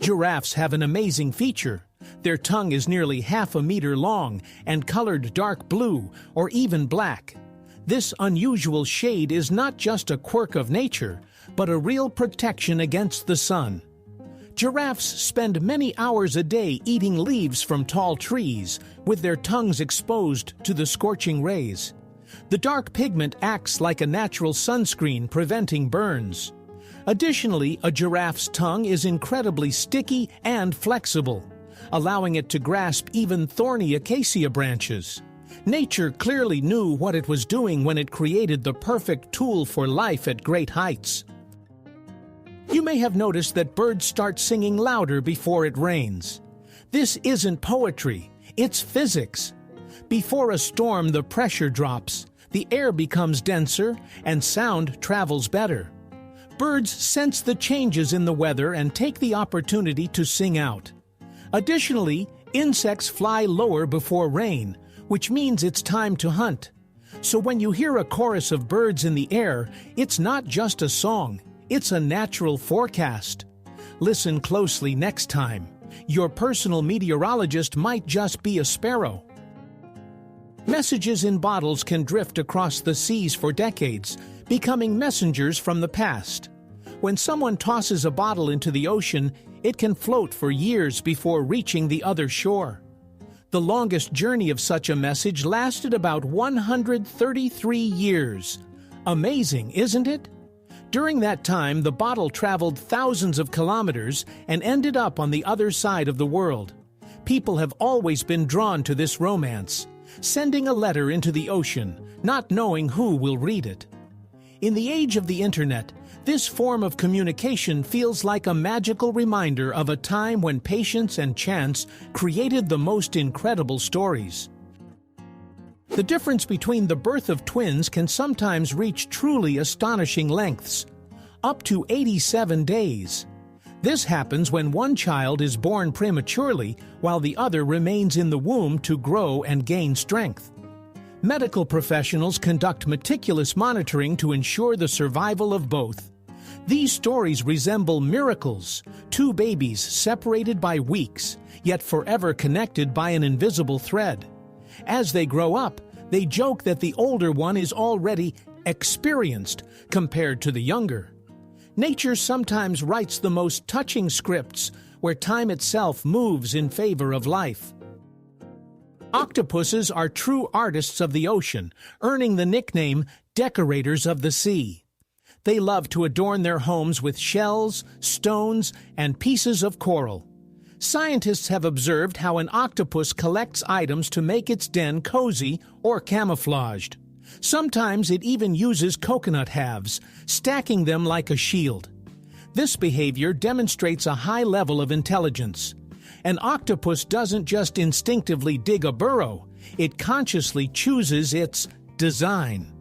Giraffes have an amazing feature. Their tongue is nearly half a meter long and colored dark blue or even black. This unusual shade is not just a quirk of nature, but a real protection against the sun. Giraffes spend many hours a day eating leaves from tall trees, with their tongues exposed to the scorching rays. The dark pigment acts like a natural sunscreen, preventing burns. Additionally, a giraffe's tongue is incredibly sticky and flexible, allowing it to grasp even thorny acacia branches. Nature clearly knew what it was doing when it created the perfect tool for life at great heights. You may have noticed that birds start singing louder before it rains. This isn't poetry, it's physics. Before a storm, the pressure drops, the air becomes denser, and sound travels better. Birds sense the changes in the weather and take the opportunity to sing out. Additionally, insects fly lower before rain, which means it's time to hunt. So when you hear a chorus of birds in the air, it's not just a song, it's a natural forecast. Listen closely next time. Your personal meteorologist might just be a sparrow. Messages in bottles can drift across the seas for decades, becoming messengers from the past. When someone tosses a bottle into the ocean, it can float for years before reaching the other shore. The longest journey of such a message lasted about 133 years. Amazing, isn't it? During that time, the bottle traveled thousands of kilometers and ended up on the other side of the world. People have always been drawn to this romance, sending a letter into the ocean, not knowing who will read it. In the age of the internet, this form of communication feels like a magical reminder of a time when patience and chance created the most incredible stories. The difference between the birth of twins can sometimes reach truly astonishing lengths, up to 87 days. This happens when one child is born prematurely while the other remains in the womb to grow and gain strength. Medical professionals conduct meticulous monitoring to ensure the survival of both. These stories resemble miracles, two babies separated by weeks, yet forever connected by an invisible thread. As they grow up, they joke that the older one is already experienced compared to the younger. Nature sometimes writes the most touching scripts where time itself moves in favor of life. Octopuses are true artists of the ocean, earning the nickname decorators of the sea. They love to adorn their homes with shells, stones, and pieces of coral. Scientists have observed how an octopus collects items to make its den cozy or camouflaged. Sometimes it even uses coconut halves, stacking them like a shield. This behavior demonstrates a high level of intelligence. An octopus doesn't just instinctively dig a burrow, it consciously chooses its design.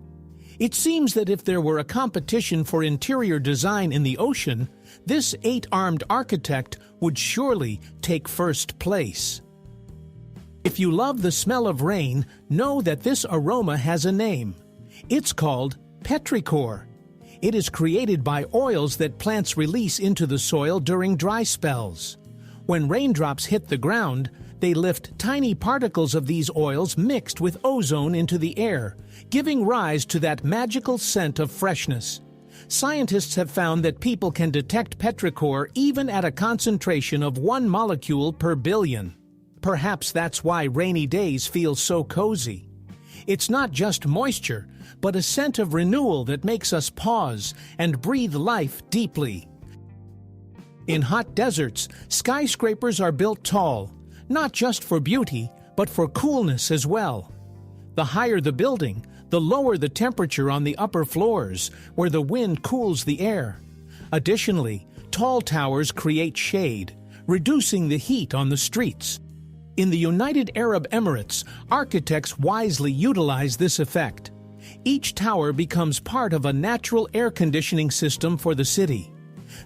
It seems that if there were a competition for interior design in the ocean, this 8-armed architect would surely take first place. If you love the smell of rain, know that this aroma has a name. It's called petrichor. It is created by oils that plants release into the soil during dry spells. When raindrops hit the ground, they lift tiny particles of these oils mixed with ozone into the air, giving rise to that magical scent of freshness. Scientists have found that people can detect petrichor even at a concentration of 1 molecule per billion. Perhaps that's why rainy days feel so cozy. It's not just moisture, but a scent of renewal that makes us pause and breathe life deeply. In hot deserts, skyscrapers are built tall, not just for beauty, but for coolness as well. The higher the building, the lower the temperature on the upper floors, where the wind cools the air. Additionally, tall towers create shade, reducing the heat on the streets. In the United Arab Emirates, architects wisely utilize this effect. Each tower becomes part of a natural air conditioning system for the city.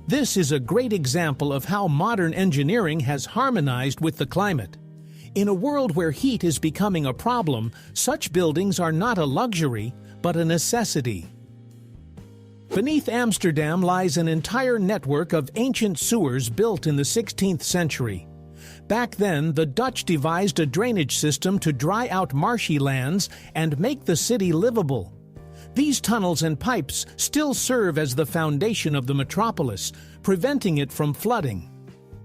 This is a great example of how modern engineering has harmonized with the climate. In a world where heat is becoming a problem, such buildings are not a luxury, but a necessity. Beneath Amsterdam lies an entire network of ancient sewers built in the 16th century. Back then, the Dutch devised a drainage system to dry out marshy lands and make the city livable. These tunnels and pipes still serve as the foundation of the metropolis, preventing it from flooding.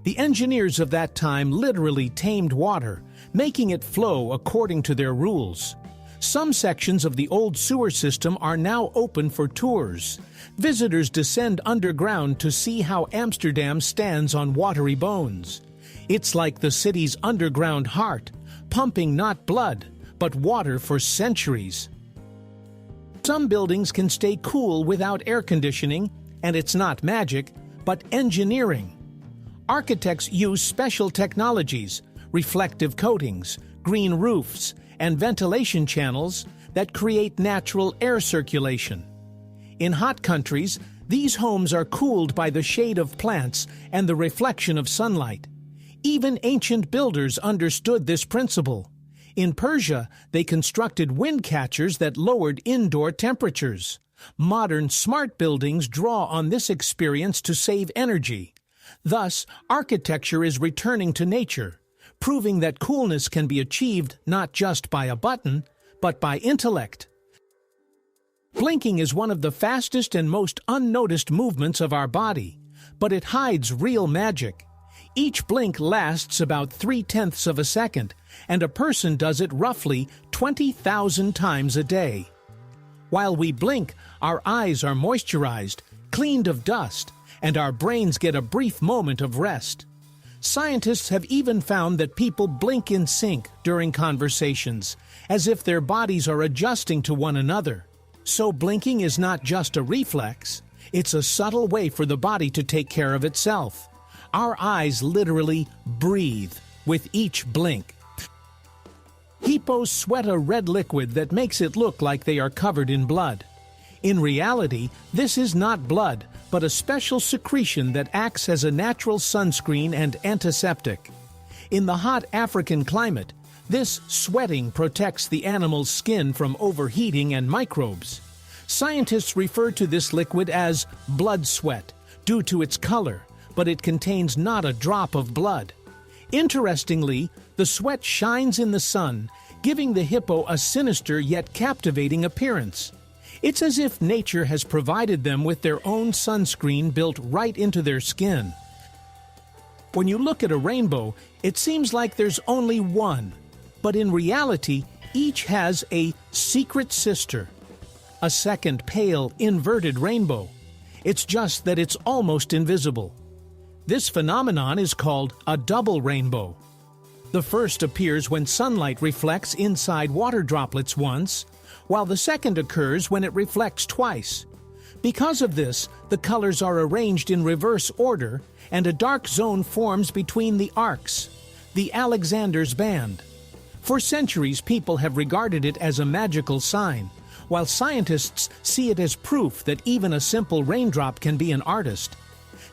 The engineers of that time literally tamed water, making it flow according to their rules. Some sections of the old sewer system are now open for tours. Visitors descend underground to see how Amsterdam stands on watery bones. It's like the city's underground heart, pumping not blood, but water for centuries. Some buildings can stay cool without air conditioning, and it's not magic, but engineering. Architects use special technologies, reflective coatings, green roofs, and ventilation channels that create natural air circulation. In hot countries, these homes are cooled by the shade of plants and the reflection of sunlight. Even ancient builders understood this principle. In Persia, they constructed wind catchers that lowered indoor temperatures. Modern smart buildings draw on this experience to save energy. Thus, architecture is returning to nature, proving that coolness can be achieved not just by a button, but by intellect. Blinking is one of the fastest and most unnoticed movements of our body, but it hides real magic. Each blink lasts about 0.3 of a second, and a person does it roughly 20,000 times a day. While we blink, our eyes are moisturized, cleaned of dust, and our brains get a brief moment of rest. Scientists have even found that people blink in sync during conversations, as if their bodies are adjusting to one another. So blinking is not just a reflex, it's a subtle way for the body to take care of itself. Our eyes literally breathe with each blink. Hippos sweat a red liquid that makes it look like they are covered in blood. In reality, this is not blood, but a special secretion that acts as a natural sunscreen and antiseptic. In the hot African climate, this sweating protects the animal's skin from overheating and microbes. Scientists refer to this liquid as blood sweat due to its color, but it contains not a drop of blood. Interestingly, the sweat shines in the sun, giving the hippo a sinister yet captivating appearance. It's as if nature has provided them with their own sunscreen built right into their skin. When you look at a rainbow, it seems like there's only one, but in reality, each has a secret sister, a second pale, inverted rainbow. It's just that it's almost invisible. This phenomenon is called a double rainbow. The first appears when sunlight reflects inside water droplets once, while the second occurs when it reflects twice. Because of this, the colors are arranged in reverse order, and a dark zone forms between the arcs, the Alexander's band. For centuries, people have regarded it as a magical sign, while scientists see it as proof that even a simple raindrop can be an artist.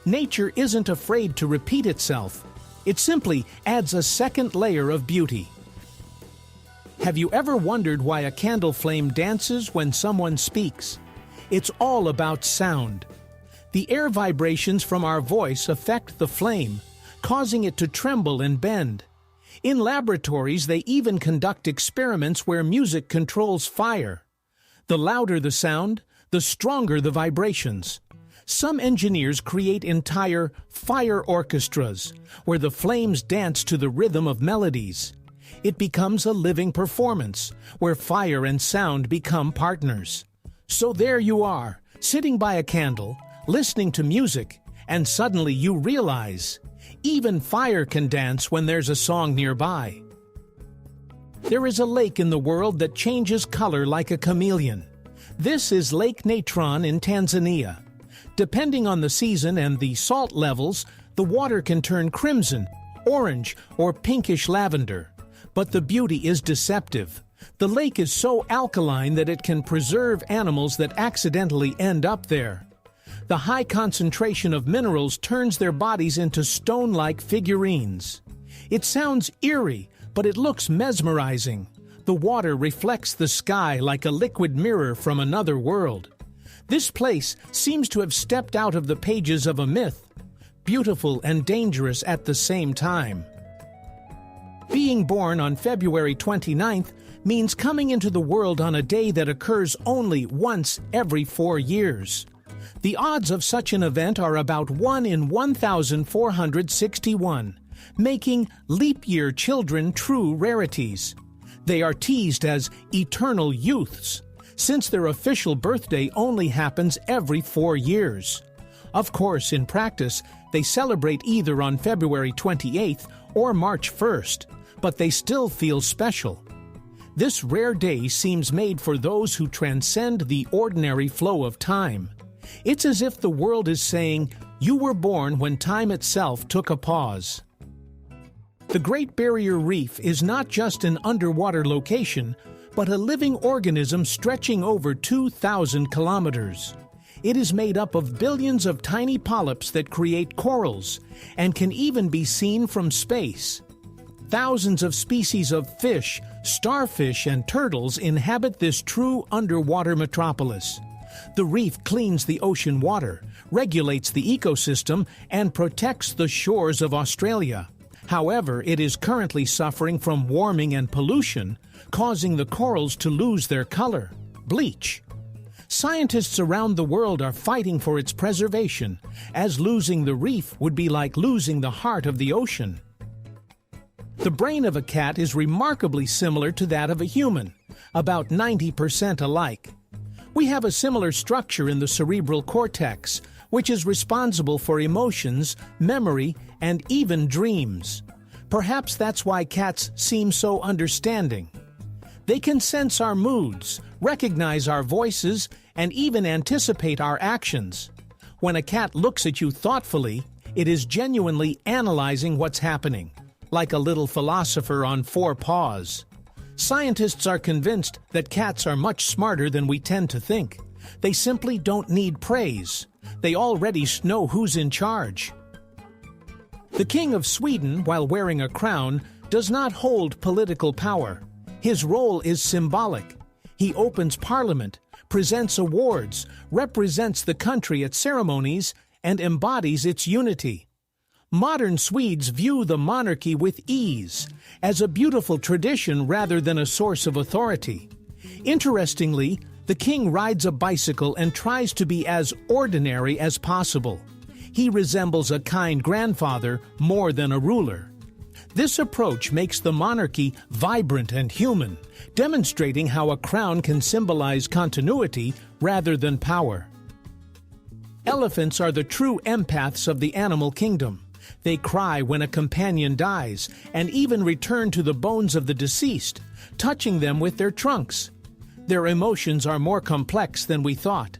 Nature isn't afraid to repeat itself. It simply adds a second layer of beauty. Have you ever wondered why a candle flame dances when someone speaks? It's all about sound. The air vibrations from our voice affect the flame, causing it to tremble and bend. In laboratories, they even conduct experiments where music controls fire. The louder the sound, the stronger the vibrations. Some engineers create entire fire orchestras, where the flames dance to the rhythm of melodies. It becomes a living performance, where fire and sound become partners. So there you are, sitting by a candle, listening to music, and suddenly you realize, even fire can dance when there's a song nearby. There is a lake in the world that changes color like a chameleon. This is Lake Natron in Tanzania. Depending on the season and the salt levels, the water can turn crimson, orange, or pinkish lavender. But the beauty is deceptive. The lake is so alkaline that it can preserve animals that accidentally end up there. The high concentration of minerals turns their bodies into stone-like figurines. It sounds eerie, but it looks mesmerizing. The water reflects the sky like a liquid mirror from another world. This place seems to have stepped out of the pages of a myth, beautiful and dangerous at the same time. Being born on February 29th means coming into the world on a day that occurs only once every 4 years. The odds of such an event are about 1 in 1,461, making leap year children true rarities. They are teased as eternal youths, since their official birthday only happens every 4 years. Of course, in practice, they celebrate either on February 28th or March 1st, but they still feel special. This rare day seems made for those who transcend the ordinary flow of time. It's as if the world is saying, "You were born when time itself took a pause." The Great Barrier Reef is not just an underwater location, but a living organism stretching over 2,000 kilometers. It is made up of billions of tiny polyps that create corals and can even be seen from space. Thousands of species of fish, starfish, and turtles inhabit this true underwater metropolis. The reef cleans the ocean water, regulates the ecosystem, and protects the shores of Australia. However, it is currently suffering from warming and pollution, causing the corals to lose their color, bleach. Scientists around the world are fighting for its preservation, as losing the reef would be like losing the heart of the ocean. The brain of a cat is remarkably similar to that of a human, about 90% alike. We have a similar structure in the cerebral cortex, which is responsible for emotions, memory, and even dreams. Perhaps that's why cats seem so understanding. They can sense our moods, recognize our voices, and even anticipate our actions. When a cat looks at you thoughtfully, it is genuinely analyzing what's happening, like a little philosopher on 4 paws. Scientists are convinced that cats are much smarter than we tend to think. They simply don't need praise. They already know who's in charge. The King of Sweden, while wearing a crown, does not hold political power. His role is symbolic. He opens parliament, presents awards, represents the country at ceremonies, and embodies its unity. Modern Swedes view the monarchy with ease, as a beautiful tradition rather than a source of authority. Interestingly, the king rides a bicycle and tries to be as ordinary as possible. He resembles a kind grandfather more than a ruler. This approach makes the monarchy vibrant and human, demonstrating how a crown can symbolize continuity rather than power. Elephants are the true empaths of the animal kingdom. They cry when a companion dies and even return to the bones of the deceased, touching them with their trunks. Their emotions are more complex than we thought.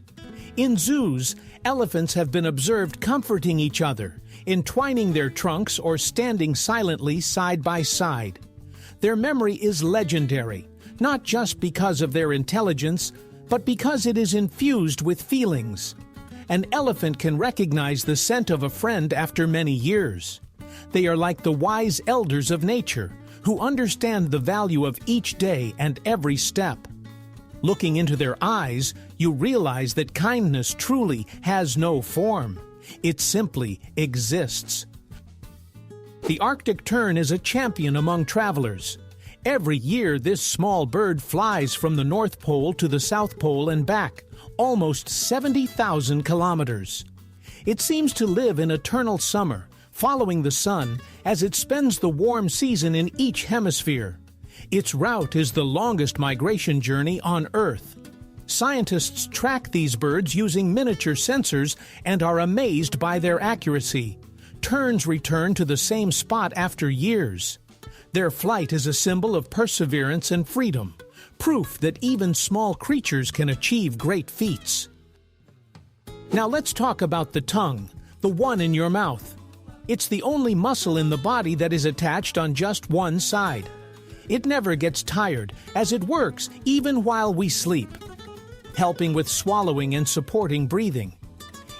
In zoos, elephants have been observed comforting each other, entwining their trunks or standing silently side by side. Their memory is legendary, not just because of their intelligence, but because it is infused with feelings. An elephant can recognize the scent of a friend after many years. They are like the wise elders of nature, who understand the value of each day and every step. Looking into their eyes, you realize that kindness truly has no form. It simply exists. The Arctic tern is a champion among travelers. Every year, this small bird flies from the North Pole to the South Pole and back, almost 70,000 kilometers. It seems to live in eternal summer, following the sun as it spends the warm season in each hemisphere. Its route is the longest migration journey on Earth. Scientists track these birds using miniature sensors and are amazed by their accuracy. Terns return to the same spot after years. Their flight is a symbol of perseverance and freedom, proof that even small creatures can achieve great feats. Now let's talk about the tongue, the one in your mouth. It's the only muscle in the body that is attached on just one side. It never gets tired, as it works even while we sleep, helping with swallowing and supporting breathing.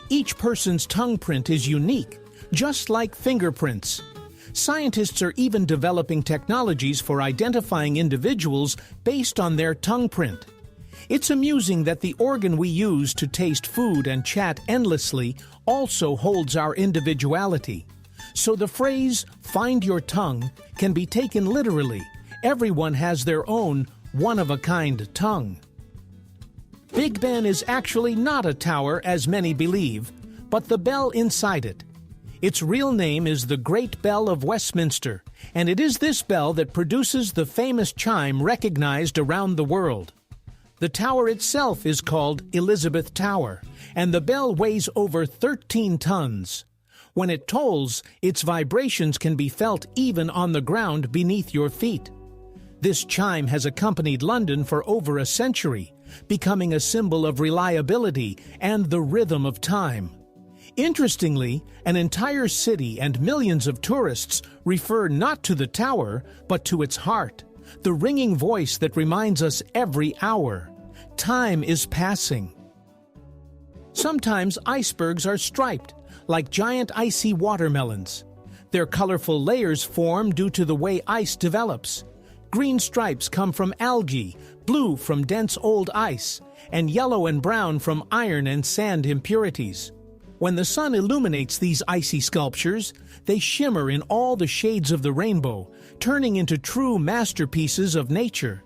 Each person's tongue print is unique, just like fingerprints. Scientists are even developing technologies for identifying individuals based on their tongue print. It's amusing that the organ we use to taste food and chat endlessly also holds our individuality. So the phrase, "find your tongue," can be taken literally. Everyone has their own one-of-a-kind tongue. Big Ben is actually not a tower, as many believe, but the bell inside it. Its real name is the Great Bell of Westminster, and it is this bell that produces the famous chime recognized around the world. The tower itself is called Elizabeth Tower, and the bell weighs over 13 tons. When it tolls, its vibrations can be felt even on the ground beneath your feet. This chime has accompanied London for over a century, becoming a symbol of reliability and the rhythm of time. Interestingly, an entire city and millions of tourists refer not to the tower, but to its heart, the ringing voice that reminds us every hour. Time is passing. Sometimes icebergs are striped, like giant icy watermelons. Their colorful layers form due to the way ice develops. Green stripes come from algae, blue from dense old ice, and yellow and brown from iron and sand impurities. When the sun illuminates these icy sculptures, they shimmer in all the shades of the rainbow, turning into true masterpieces of nature.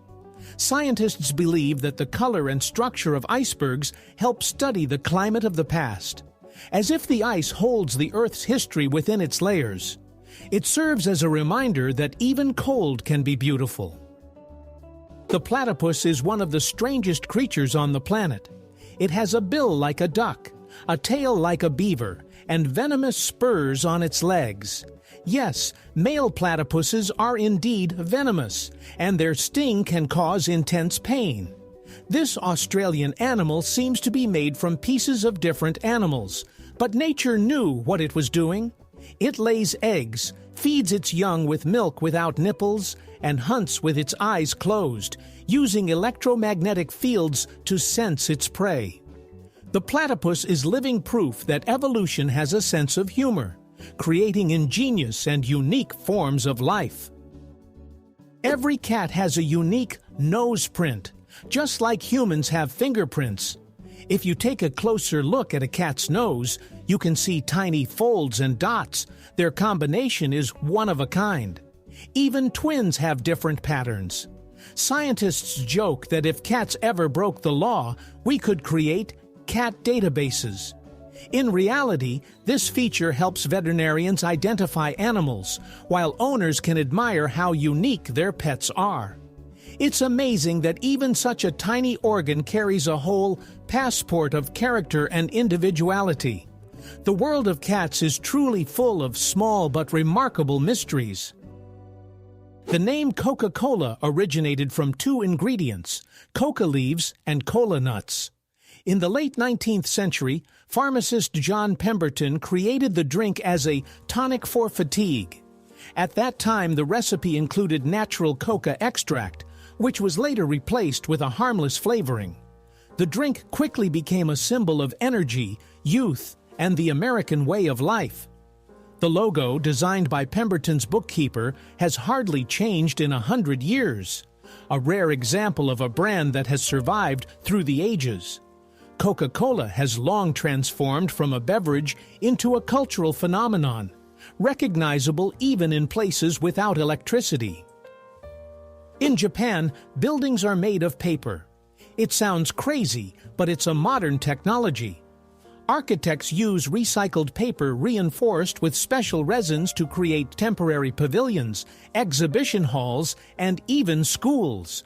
Scientists believe that the color and structure of icebergs help study the climate of the past. As if the ice holds the Earth's history within its layers, it serves as a reminder that even cold can be beautiful. The platypus is one of the strangest creatures on the planet. It has a bill like a duck, a tail like a beaver, and venomous spurs on its legs. Yes, male platypuses are indeed venomous, and their sting can cause intense pain. This Australian animal seems to be made from pieces of different animals, but nature knew what it was doing. It lays eggs, feeds its young with milk without nipples, and hunts with its eyes closed, using electromagnetic fields to sense its prey. The platypus is living proof that evolution has a sense of humor, creating ingenious and unique forms of life. Every cat has a unique nose print, just like humans have fingerprints. If you take a closer look at a cat's nose, you can see tiny folds and dots. Their combination is one of a kind. Even twins have different patterns. Scientists joke that if cats ever broke the law, we could create cat databases. In reality, this feature helps veterinarians identify animals, while owners can admire how unique their pets are. It's amazing that even such a tiny organ carries a whole passport of character and individuality. The world of cats is truly full of small but remarkable mysteries. The name Coca-Cola originated from two ingredients, coca leaves and cola nuts. In the late 19th century, pharmacist John Pemberton created the drink as a tonic for fatigue. At that time, the recipe included natural coca extract, which was later replaced with a harmless flavoring. The drink quickly became a symbol of energy, youth, and the American way of life. The logo, designed by Pemberton's bookkeeper, has hardly changed in 100 years, a rare example of a brand that has survived through the ages. Coca-Cola has long transformed from a beverage into a cultural phenomenon, recognizable even in places without electricity. In Japan, buildings are made of paper. It sounds crazy, but it's a modern technology. Architects use recycled paper reinforced with special resins to create temporary pavilions, exhibition halls, and even schools.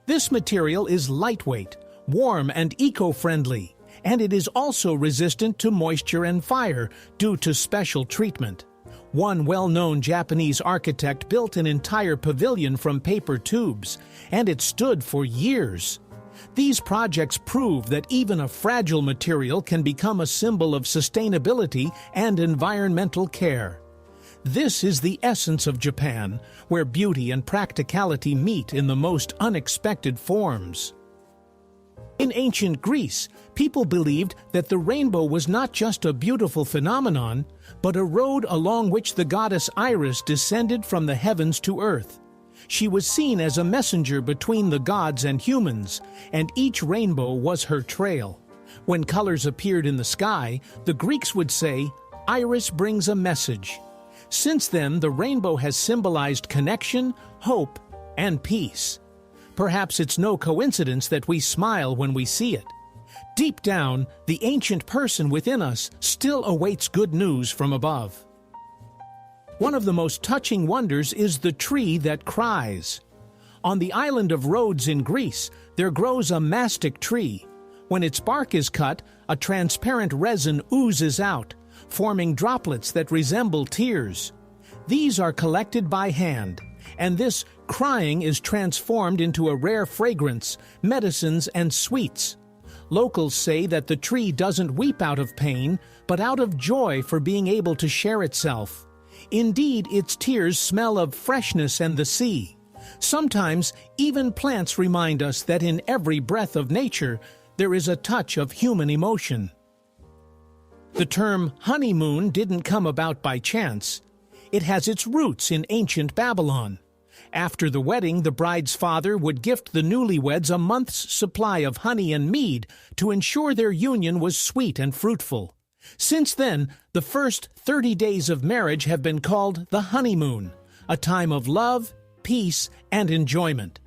This material is lightweight, warm, and eco-friendly, and it is also resistant to moisture and fire due to special treatment. One well-known Japanese architect built an entire pavilion from paper tubes, and it stood for years. These projects prove that even a fragile material can become a symbol of sustainability and environmental care. This is the essence of Japan, where beauty and practicality meet in the most unexpected forms. In ancient Greece, people believed that the rainbow was not just a beautiful phenomenon, but a road along which the goddess Iris descended from the heavens to earth. She was seen as a messenger between the gods and humans, and each rainbow was her trail. When colors appeared in the sky, the Greeks would say, "Iris brings a message." Since then, the rainbow has symbolized connection, hope, and peace. Perhaps it's no coincidence that we smile when we see it. Deep down, the ancient person within us still awaits good news from above. One of the most touching wonders is the tree that cries. On the island of Rhodes in Greece, there grows a mastic tree. When its bark is cut, a transparent resin oozes out, forming droplets that resemble tears. These are collected by hand, and this crying is transformed into a rare fragrance, medicines, and sweets. Locals say that the tree doesn't weep out of pain, but out of joy for being able to share itself. Indeed, its tears smell of freshness and the sea. Sometimes, even plants remind us that in every breath of nature, there is a touch of human emotion. The term honeymoon didn't come about by chance. It has its roots in ancient Babylon. After the wedding, the bride's father would gift the newlyweds a month's supply of honey and mead to ensure their union was sweet and fruitful. Since then, the first 30 days of marriage have been called the honeymoon, a time of love, peace, and enjoyment.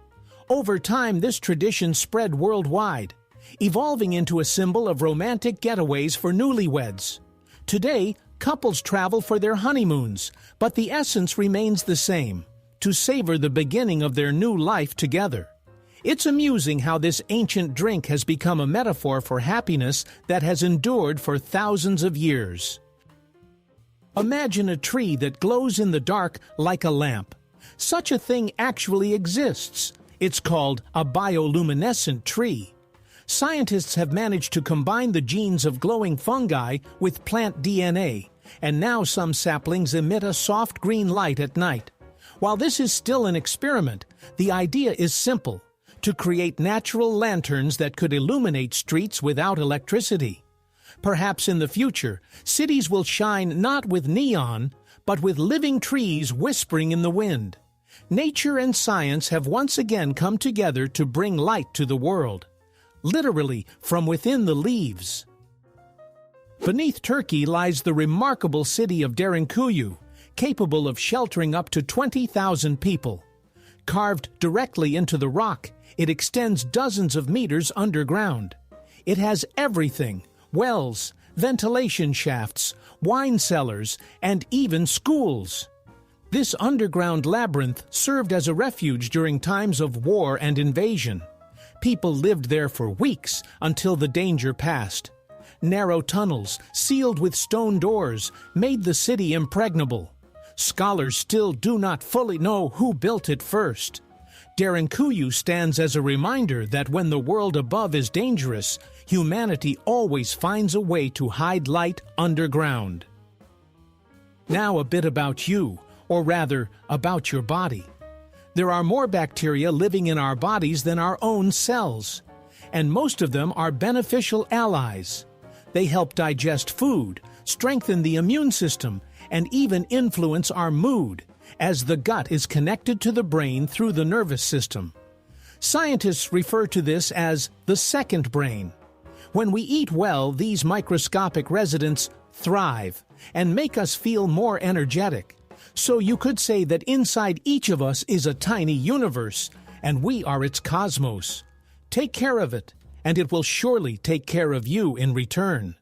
Over time, this tradition spread worldwide, evolving into a symbol of romantic getaways for newlyweds. Today, couples travel for their honeymoons, but the essence remains the same: to savor the beginning of their new life together. It's amusing how this ancient drink has become a metaphor for happiness that has endured for thousands of years. Imagine a tree that glows in the dark like a lamp. Such a thing actually exists. It's called a bioluminescent tree. Scientists have managed to combine the genes of glowing fungi with plant DNA, and now some saplings emit a soft green light at night. While this is still an experiment, the idea is simple: to create natural lanterns that could illuminate streets without electricity. Perhaps in the future, cities will shine not with neon, but with living trees whispering in the wind. Nature and science have once again come together to bring light to the world, literally from within the leaves. Beneath Turkey lies the remarkable city of Derinkuyu, capable of sheltering up to 20,000 people. Carved directly into the rock, it extends dozens of meters underground. It has everything: wells, ventilation shafts, wine cellars, and even schools. This underground labyrinth served as a refuge during times of war and invasion. People lived there for weeks until the danger passed. Narrow tunnels, sealed with stone doors, made the city impregnable. Scholars still do not fully know who built it first. Derinkuyu stands as a reminder that when the world above is dangerous, humanity always finds a way to hide light underground. Now a bit about you, or rather, about your body. There are more bacteria living in our bodies than our own cells, and most of them are beneficial allies. They help digest food, strengthen the immune system, and even influence our mood, as the gut is connected to the brain through the nervous system. Scientists refer to this as the second brain. When we eat well, these microscopic residents thrive and make us feel more energetic. So you could say that inside each of us is a tiny universe, and we are its cosmos. Take care of it, and it will surely take care of you in return.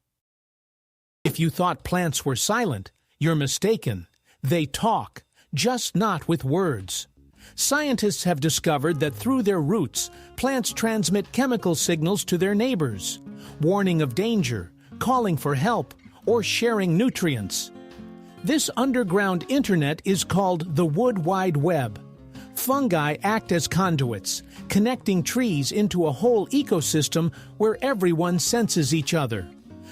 If you thought plants were silent, you're mistaken. They talk, just not with words. Scientists have discovered that through their roots, plants transmit chemical signals to their neighbors, warning of danger, calling for help, or sharing nutrients. This underground internet is called the Wood Wide Web. Fungi act as conduits, connecting trees into a whole ecosystem where everyone senses each other.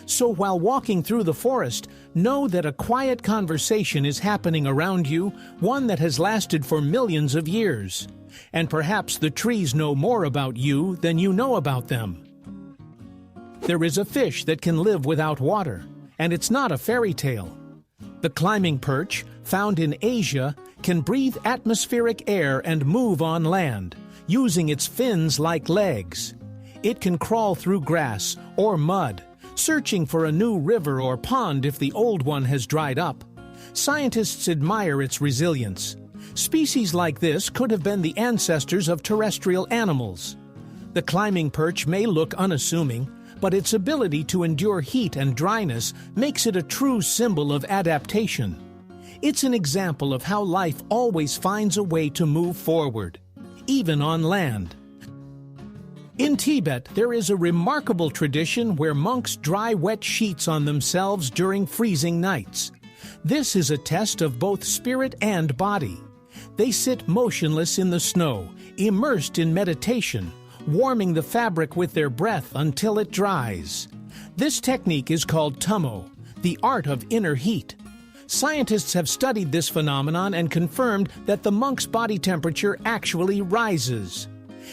So while walking through the forest, know that a quiet conversation is happening around you, one that has lasted for millions of years. And perhaps the trees know more about you than you know about them. There is a fish that can live without water, and it's not a fairy tale. The climbing perch, found in Asia, can breathe atmospheric air and move on land, using its fins like legs. It can crawl through grass or mud, searching for a new river or pond if the old one has dried up. Scientists admire its resilience. Species like this could have been the ancestors of terrestrial animals. The climbing perch may look unassuming, but its ability to endure heat and dryness makes it a true symbol of adaptation. It's an example of how life always finds a way to move forward, even on land. In Tibet, there is a remarkable tradition where monks dry wet sheets on themselves during freezing nights. This is a test of both spirit and body. They sit motionless in the snow, immersed in meditation, warming the fabric with their breath until it dries. This technique is called tummo, the art of inner heat. Scientists have studied this phenomenon and confirmed that the monk's body temperature actually rises.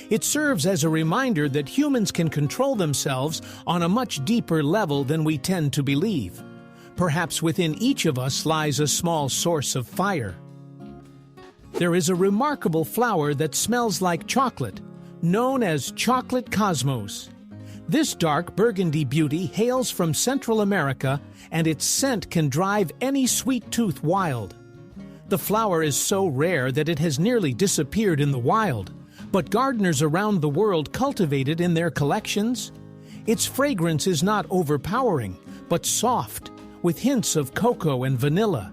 It serves as a reminder that humans can control themselves on a much deeper level than we tend to believe. Perhaps within each of us lies a small source of fire. There is a remarkable flower that smells like chocolate, known as chocolate cosmos. This dark burgundy beauty hails from Central America, and its scent can drive any sweet tooth wild. The flower is so rare that it has nearly disappeared in the wild, but gardeners around the world cultivate it in their collections. Its fragrance is not overpowering, but soft, with hints of cocoa and vanilla.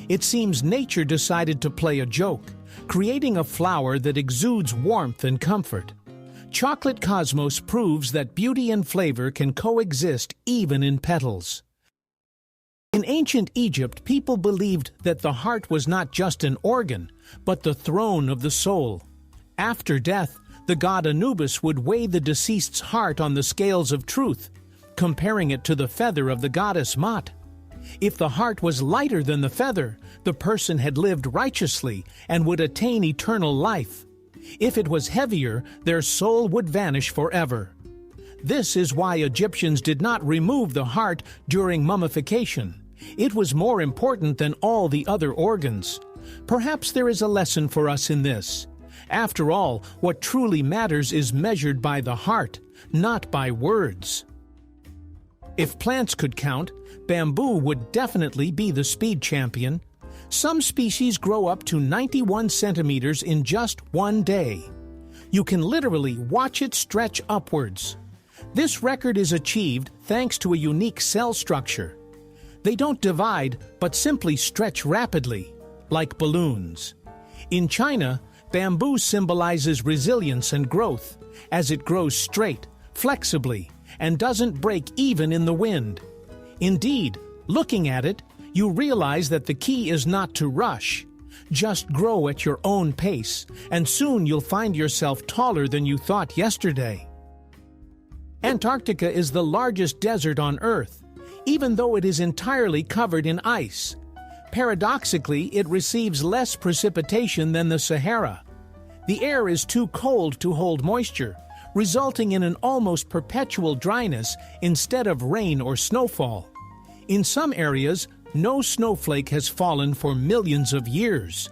It seems nature decided to play a joke, creating a flower that exudes warmth and comfort. Chocolate cosmos proves that beauty and flavor can coexist even in petals. In ancient Egypt, people believed that the heart was not just an organ, but the throne of the soul. After death, the god Anubis would weigh the deceased's heart on the scales of truth, comparing it to the feather of the goddess Mat. If the heart was lighter than the feather, the person had lived righteously and would attain eternal life. If it was heavier, their soul would vanish forever. This is why Egyptians did not remove the heart during mummification. It was more important than all the other organs. Perhaps there is a lesson for us in this. After all, what truly matters is measured by the heart, not by words. If plants could count, bamboo would definitely be the speed champion. Some species grow up to 91 centimeters in just one day. You can literally watch it stretch upwards. This record is achieved thanks to a unique cell structure. They don't divide, but simply stretch rapidly, like balloons. In China, bamboo symbolizes resilience and growth, as it grows straight, flexibly, and doesn't break even in the wind. Indeed, looking at it, you realize that the key is not to rush. Just grow at your own pace, and soon you'll find yourself taller than you thought yesterday. Antarctica is the largest desert on Earth, even though it is entirely covered in ice. Paradoxically, it receives less precipitation than the Sahara. The air is too cold to hold moisture, resulting in an almost perpetual dryness instead of rain or snowfall. In some areas, no snowflake has fallen for millions of years.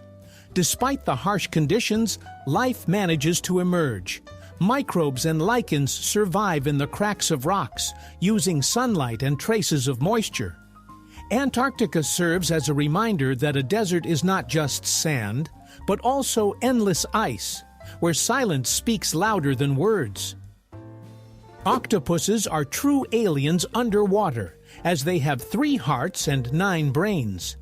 Despite the harsh conditions, life manages to emerge. Microbes and lichens survive in the cracks of rocks, using sunlight and traces of moisture. Antarctica serves as a reminder that a desert is not just sand, but also endless ice, where silence speaks louder than words. Octopuses are true aliens underwater, as they have 3 hearts and 9 brains.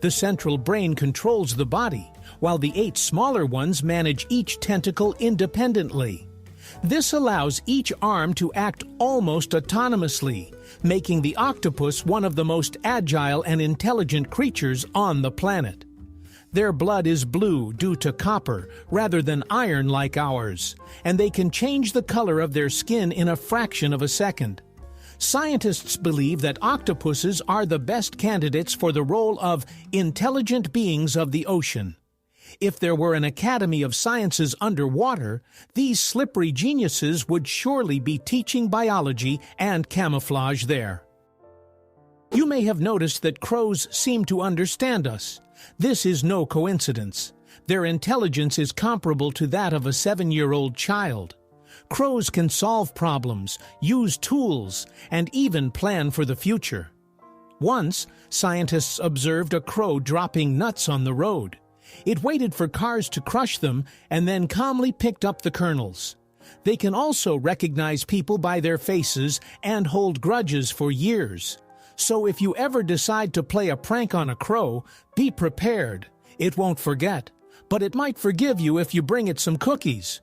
The central brain controls the body, while the 8 smaller ones manage each tentacle independently. This allows each arm to act almost autonomously, making the octopus one of the most agile and intelligent creatures on the planet. Their blood is blue due to copper rather than iron like ours, and they can change the color of their skin in a fraction of a second. Scientists believe that octopuses are the best candidates for the role of intelligent beings of the ocean. If there were an Academy of Sciences underwater, these slippery geniuses would surely be teaching biology and camouflage there. You may have noticed that crows seem to understand us, This is no coincidence. Their intelligence is comparable to that of a 7-year-old child. Crows can solve problems, use tools, and even plan for the future. Once, scientists observed a crow dropping nuts on the road. It waited for cars to crush them and then calmly picked up the kernels. They can also recognize people by their faces and hold grudges for years. So if you ever decide to play a prank on a crow, be prepared. It won't forget, but it might forgive you if you bring it some cookies.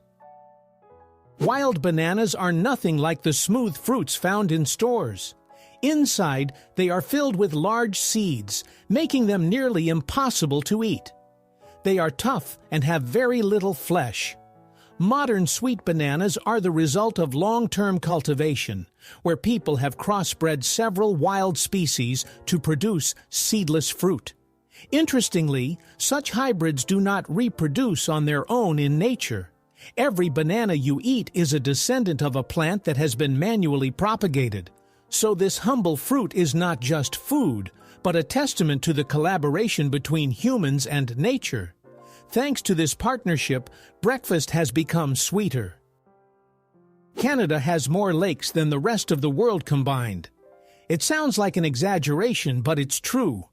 Wild bananas are nothing like the smooth fruits found in stores. Inside, they are filled with large seeds, making them nearly impossible to eat. They are tough and have very little flesh. Modern sweet bananas are the result of long-term cultivation, where people have crossbred several wild species to produce seedless fruit. Interestingly, such hybrids do not reproduce on their own in nature. Every banana you eat is a descendant of a plant that has been manually propagated. So this humble fruit is not just food, but a testament to the collaboration between humans and nature. Thanks to this partnership, breakfast has become sweeter. Canada has more lakes than the rest of the world combined. It sounds like an exaggeration, but it's true.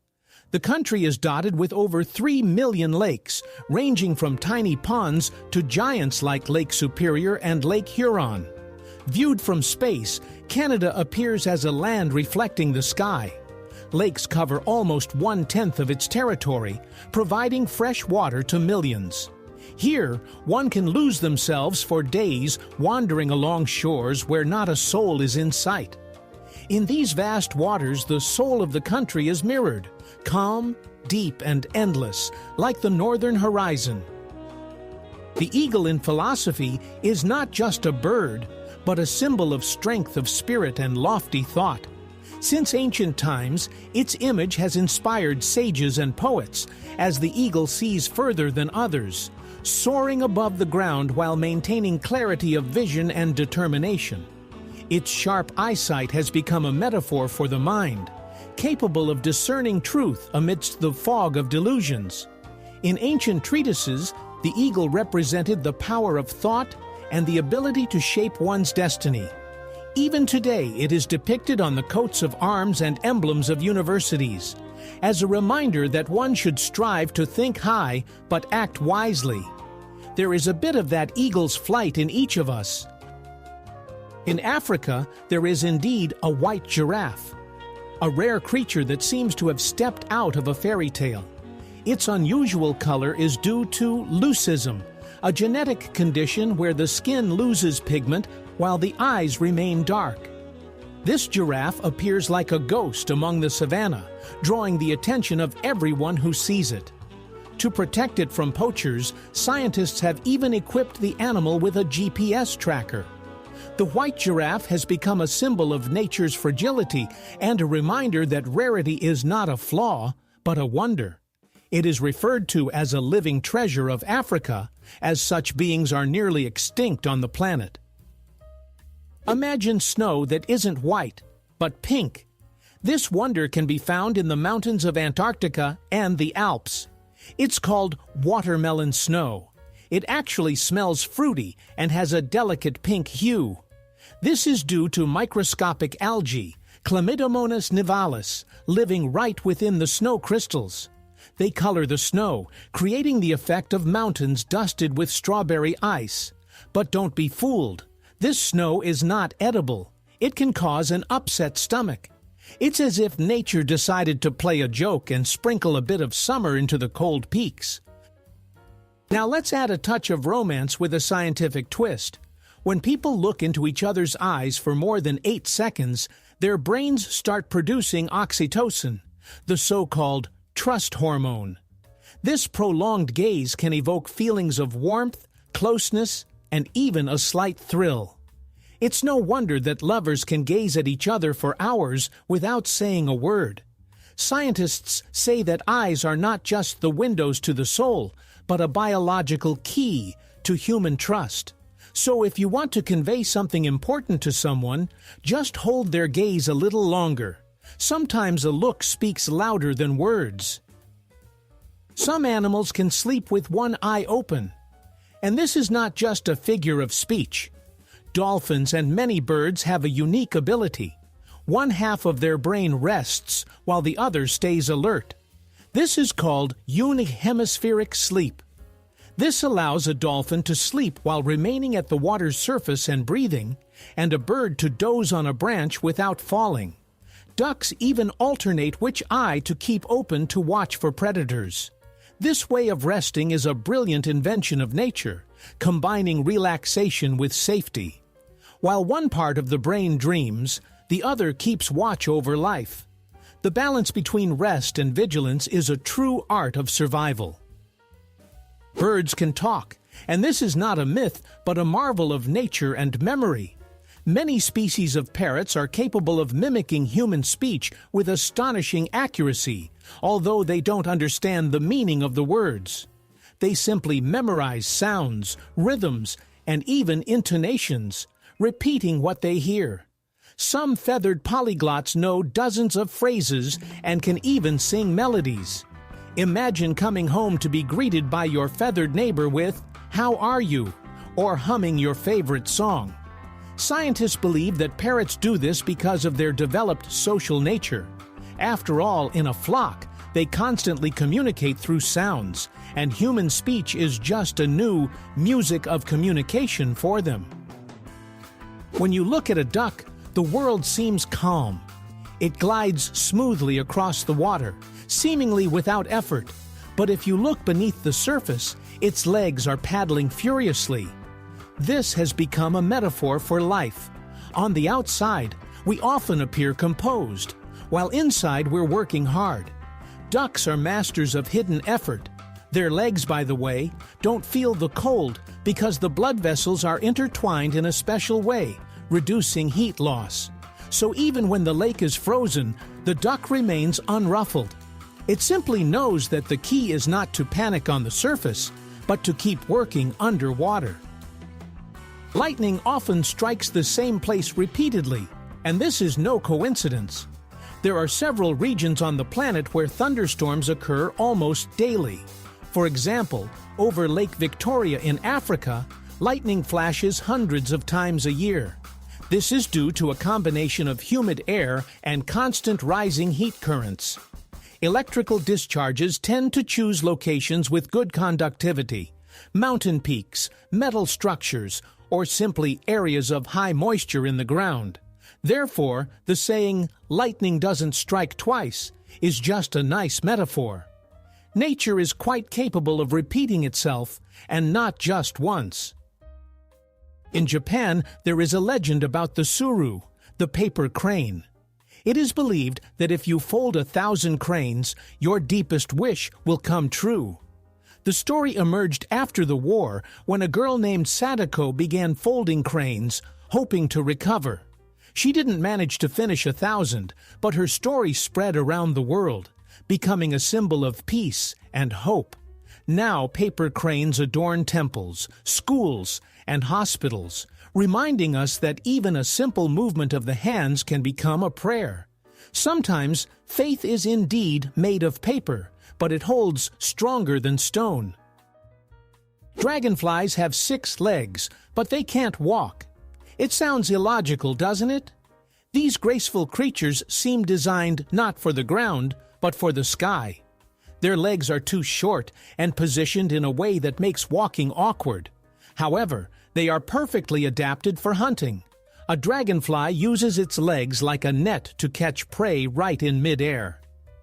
The country is dotted with over 3 million lakes, ranging from tiny ponds to giants like Lake Superior and Lake Huron. Viewed from space, Canada appears as a land reflecting the sky. Lakes cover almost 1/10 of its territory, providing fresh water to millions. Here, one can lose themselves for days wandering along shores where not a soul is in sight. In these vast waters, the soul of the country is mirrored, calm, deep, and endless, like the northern horizon. The eagle in philosophy is not just a bird, but a symbol of strength of spirit and lofty thought. Since ancient times, its image has inspired sages and poets, as the eagle sees further than others, soaring above the ground while maintaining clarity of vision and determination. Its sharp eyesight has become a metaphor for the mind, capable of discerning truth amidst the fog of delusions. In ancient treatises, the eagle represented the power of thought and the ability to shape one's destiny. Even today, it is depicted on the coats of arms and emblems of universities, as a reminder that one should strive to think high but act wisely. There is a bit of that eagle's flight in each of us. In Africa, there is indeed a white giraffe, a rare creature that seems to have stepped out of a fairy tale. Its unusual color is due to leucism, a genetic condition where the skin loses pigment while the eyes remain dark. This giraffe appears like a ghost among the savannah, drawing the attention of everyone who sees it. To protect it from poachers, scientists have even equipped the animal with a GPS tracker. The white giraffe has become a symbol of nature's fragility and a reminder that rarity is not a flaw, but a wonder. It is referred to as a living treasure of Africa, as such beings are nearly extinct on the planet. Imagine snow that isn't white, but pink. This wonder can be found in the mountains of Antarctica and the Alps. It's called watermelon snow. It actually smells fruity and has a delicate pink hue. This is due to microscopic algae, Chlamydomonas nivalis, living right within the snow crystals. They color the snow, creating the effect of mountains dusted with strawberry ice. But don't be fooled. This snow is not edible. It can cause an upset stomach. It's as if nature decided to play a joke and sprinkle a bit of summer into the cold peaks. Now let's add a touch of romance with a scientific twist. When people look into each other's eyes for more than 8 seconds, their brains start producing oxytocin, the so-called trust hormone. This prolonged gaze can evoke feelings of warmth, closeness, and even a slight thrill. It's no wonder that lovers can gaze at each other for hours without saying a word. Scientists say that eyes are not just the windows to the soul, but a biological key to human trust. So if you want to convey something important to someone, just hold their gaze a little longer. Sometimes a look speaks louder than words. Some animals can sleep with one eye open. And this is not just a figure of speech. Dolphins and many birds have a unique ability. One half of their brain rests while the other stays alert. This is called unihemispheric sleep. This allows a dolphin to sleep while remaining at the water's surface and breathing, and a bird to doze on a branch without falling. Ducks even alternate which eye to keep open to watch for predators. This way of resting is a brilliant invention of nature, combining relaxation with safety. While one part of the brain dreams, the other keeps watch over life. The balance between rest and vigilance is a true art of survival. Birds can talk, and this is not a myth, but a marvel of nature and memory. Many species of parrots are capable of mimicking human speech with astonishing accuracy, although they don't understand the meaning of the words. They simply memorize sounds, rhythms, and even intonations, repeating what they hear. Some feathered polyglots know dozens of phrases and can even sing melodies. Imagine coming home to be greeted by your feathered neighbor with, "How are you?" or humming your favorite song. Scientists believe that parrots do this because of their developed social nature. After all, in a flock, they constantly communicate through sounds, and human speech is just a new music of communication for them. When you look at a duck, the world seems calm. It glides smoothly across the water, seemingly without effort. But if you look beneath the surface, its legs are paddling furiously. This has become a metaphor for life. On the outside, we often appear composed, while inside we're working hard. Ducks are masters of hidden effort. Their legs, by the way, don't feel the cold because the blood vessels are intertwined in a special way, reducing heat loss. So even when the lake is frozen, the duck remains unruffled. It simply knows that the key is not to panic on the surface, but to keep working underwater. Lightning often strikes the same place repeatedly, and this is no coincidence. There are several regions on the planet where thunderstorms occur almost daily. For example, over Lake Victoria in Africa, lightning flashes hundreds of times a year. This is due to a combination of humid air and constant rising heat currents. Electrical discharges tend to choose locations with good conductivity, mountain peaks, metal structures, or simply areas of high moisture in the ground. Therefore, the saying, "lightning doesn't strike twice," is just a nice metaphor. Nature is quite capable of repeating itself, and not just once. In Japan, there is a legend about the suru, the paper crane. It is believed that if you fold 1,000 cranes, your deepest wish will come true. The story emerged after the war when a girl named Sadako began folding cranes, hoping to recover. She didn't manage to finish 1,000, but her story spread around the world, becoming a symbol of peace and hope. Now paper cranes adorn temples, schools, and hospitals, reminding us that even a simple movement of the hands can become a prayer. Sometimes faith is indeed made of paper, but it holds stronger than stone. Dragonflies have 6 legs, but they can't walk. It sounds illogical, doesn't it? These graceful creatures seem designed not for the ground, but for the sky. Their legs are too short and positioned in a way that makes walking awkward. However, they are perfectly adapted for hunting. A dragonfly uses its legs like a net to catch prey right in midair.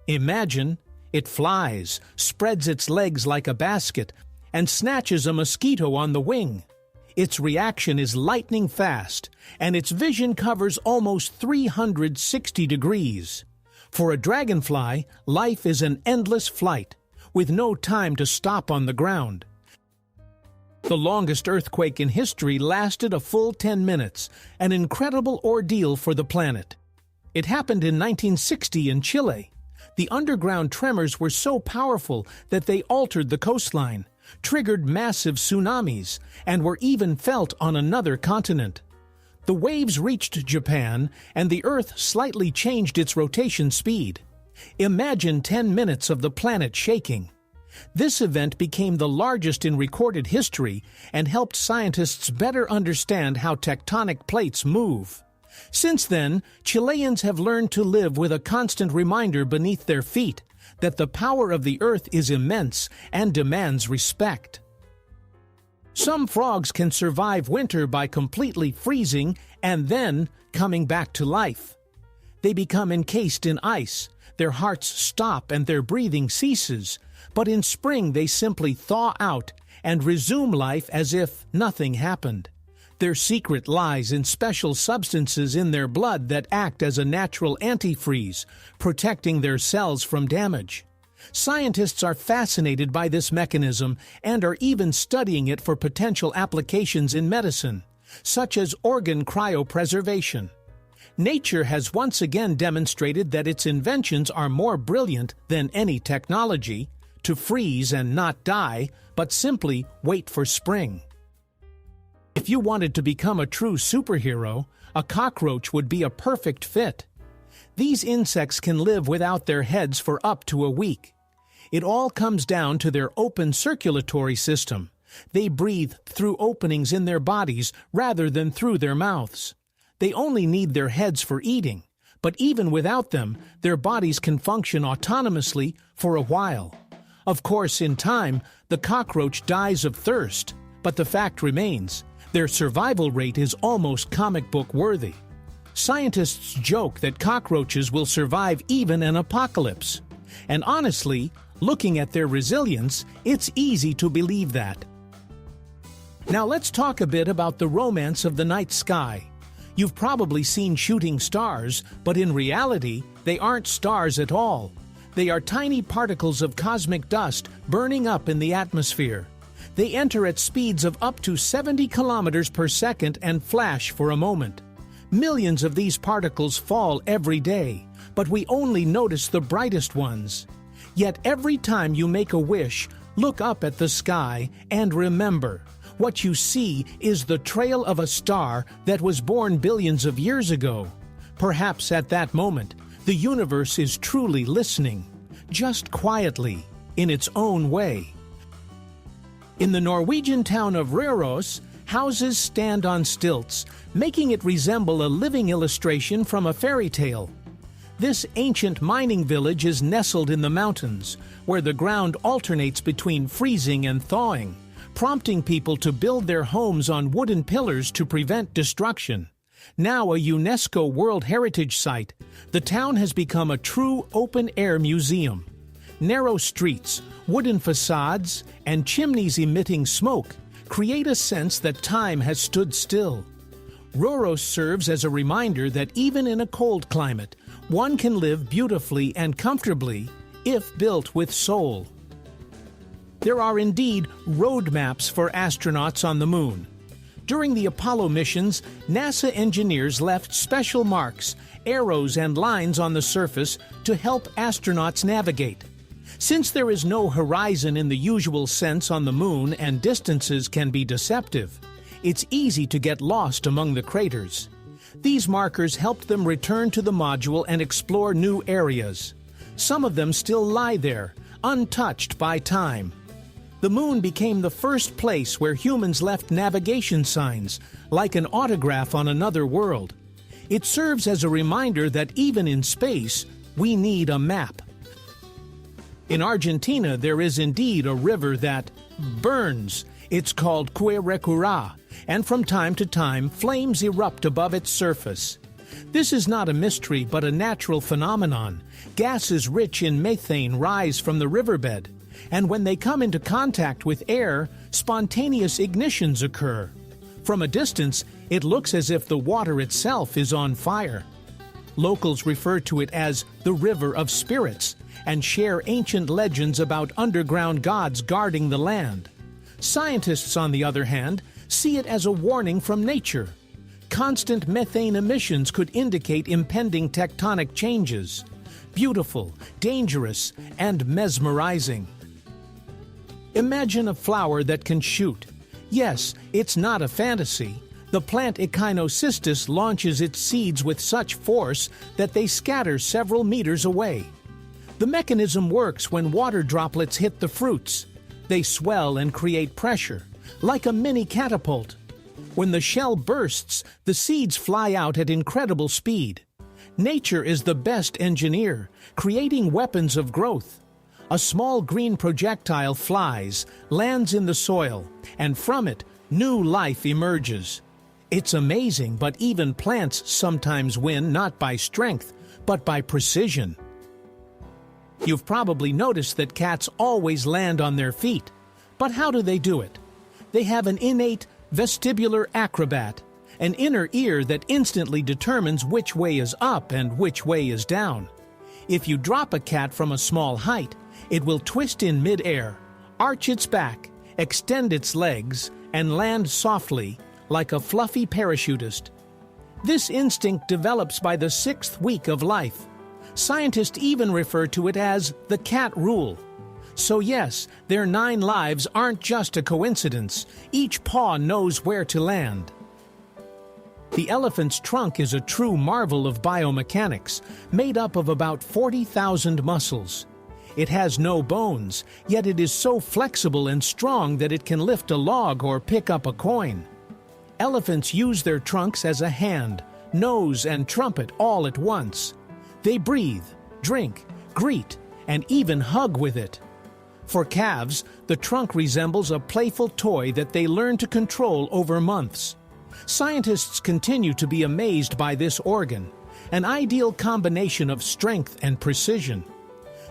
Imagine, it flies, spreads its legs like a basket, and snatches a mosquito on the wing. Its reaction is lightning fast, and its vision covers almost 360 degrees. For a dragonfly, life is an endless flight, with no time to stop on the ground. The longest earthquake in history lasted a full 10 minutes, an incredible ordeal for the planet. It happened in 1960 in Chile. The underground tremors were so powerful that they altered the coastline, triggered massive tsunamis, and were even felt on another continent. The waves reached Japan, and the Earth slightly changed its rotation speed. Imagine 10 minutes of the planet shaking. This event became the largest in recorded history and helped scientists better understand how tectonic plates move. Since then, Chileans have learned to live with a constant reminder beneath their feet that the power of the Earth is immense and demands respect. Some frogs can survive winter by completely freezing and then coming back to life. They become encased in ice, their hearts stop and their breathing ceases, but in spring they simply thaw out and resume life as if nothing happened. Their secret lies in special substances in their blood that act as a natural antifreeze, protecting their cells from damage. Scientists are fascinated by this mechanism and are even studying it for potential applications in medicine, such as organ cryopreservation. Nature has once again demonstrated that its inventions are more brilliant than any technology, to freeze and not die, but simply wait for spring. If you wanted to become a true superhero, a cockroach would be a perfect fit. These insects can live without their heads for up to a week. It all comes down to their open circulatory system. They breathe through openings in their bodies rather than through their mouths. They only need their heads for eating, but even without them, their bodies can function autonomously for a while. Of course, in time, the cockroach dies of thirst, but the fact remains, their survival rate is almost comic book worthy. Scientists joke that cockroaches will survive even an apocalypse. And honestly, looking at their resilience, it's easy to believe that. Now let's talk a bit about the romance of the night sky. You've probably seen shooting stars, but in reality, they aren't stars at all. They are tiny particles of cosmic dust burning up in the atmosphere. They enter at speeds of up to 70 kilometers per second and flash for a moment. Millions of these particles fall every day, but we only notice the brightest ones. Yet every time you make a wish, look up at the sky and remember, what you see is the trail of a star that was born billions of years ago. Perhaps at that moment, the universe is truly listening, just quietly, in its own way. In the Norwegian town of Røros, houses stand on stilts, making it resemble a living illustration from a fairy tale. This ancient mining village is nestled in the mountains, where the ground alternates between freezing and thawing, prompting people to build their homes on wooden pillars to prevent destruction. Now a UNESCO World Heritage Site, the town has become a true open-air museum. Narrow streets, wooden facades, and chimneys emitting smoke create a sense that time has stood still. Røros serves as a reminder that even in a cold climate, one can live beautifully and comfortably if built with soul. There are indeed roadmaps for astronauts on the moon. During the Apollo missions, NASA engineers left special marks, arrows, and lines on the surface to help astronauts navigate. Since there is no horizon in the usual sense on the moon and distances can be deceptive, it's easy to get lost among the craters. These markers helped them return to the module and explore new areas. Some of them still lie there, untouched by time. The moon became the first place where humans left navigation signs, like an autograph on another world. It serves as a reminder that even in space, we need a map. In Argentina, there is indeed a river that burns. It's called Quirecura, and from time to time, flames erupt above its surface. This is not a mystery, but a natural phenomenon. Gases rich in methane rise from the riverbed, and when they come into contact with air, spontaneous ignitions occur. From a distance, it looks as if the water itself is on fire. Locals refer to it as the River of Spirits and share ancient legends about underground gods guarding the land. Scientists, on the other hand, see it as a warning from nature. Constant methane emissions could indicate impending tectonic changes. Beautiful, dangerous, and mesmerizing. Imagine a flower that can shoot. Yes, it's not a fantasy. The plant Echinocystis launches its seeds with such force that they scatter several meters away. The mechanism works when water droplets hit the fruits. They swell and create pressure, like a mini catapult. When the shell bursts, the seeds fly out at incredible speed. Nature is the best engineer, creating weapons of growth. A small green projectile flies, lands in the soil, and from it, new life emerges. It's amazing, but even plants sometimes win not by strength, but by precision. You've probably noticed that cats always land on their feet. But how do they do it? They have an innate vestibular acrobat, an inner ear that instantly determines which way is up and which way is down. If you drop a cat from a small height, it will twist in mid-air, arch its back, extend its legs, and land softly, like a fluffy parachutist. This instinct develops by the 6th week of life. Scientists even refer to it as the cat rule. So yes, their 9 lives aren't just a coincidence. Each paw knows where to land. The elephant's trunk is a true marvel of biomechanics, made up of about 40,000 muscles. It has no bones, yet it is so flexible and strong that it can lift a log or pick up a coin. Elephants use their trunks as a hand, nose, and trumpet all at once. They breathe, drink, greet, and even hug with it. For calves, the trunk resembles a playful toy that they learn to control over months. Scientists continue to be amazed by this organ, an ideal combination of strength and precision.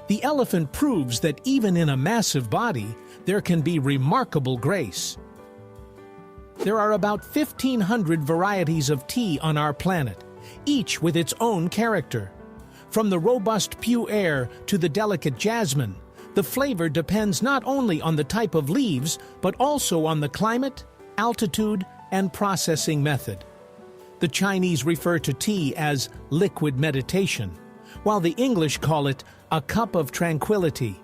The elephant proves that even in a massive body, there can be remarkable grace. There are about 1,500 varieties of tea on our planet, each with its own character. From the robust pu'er to the delicate jasmine, the flavor depends not only on the type of leaves, but also on the climate, altitude, and processing method. The Chinese refer to tea as liquid meditation, while the English call it a cup of tranquility.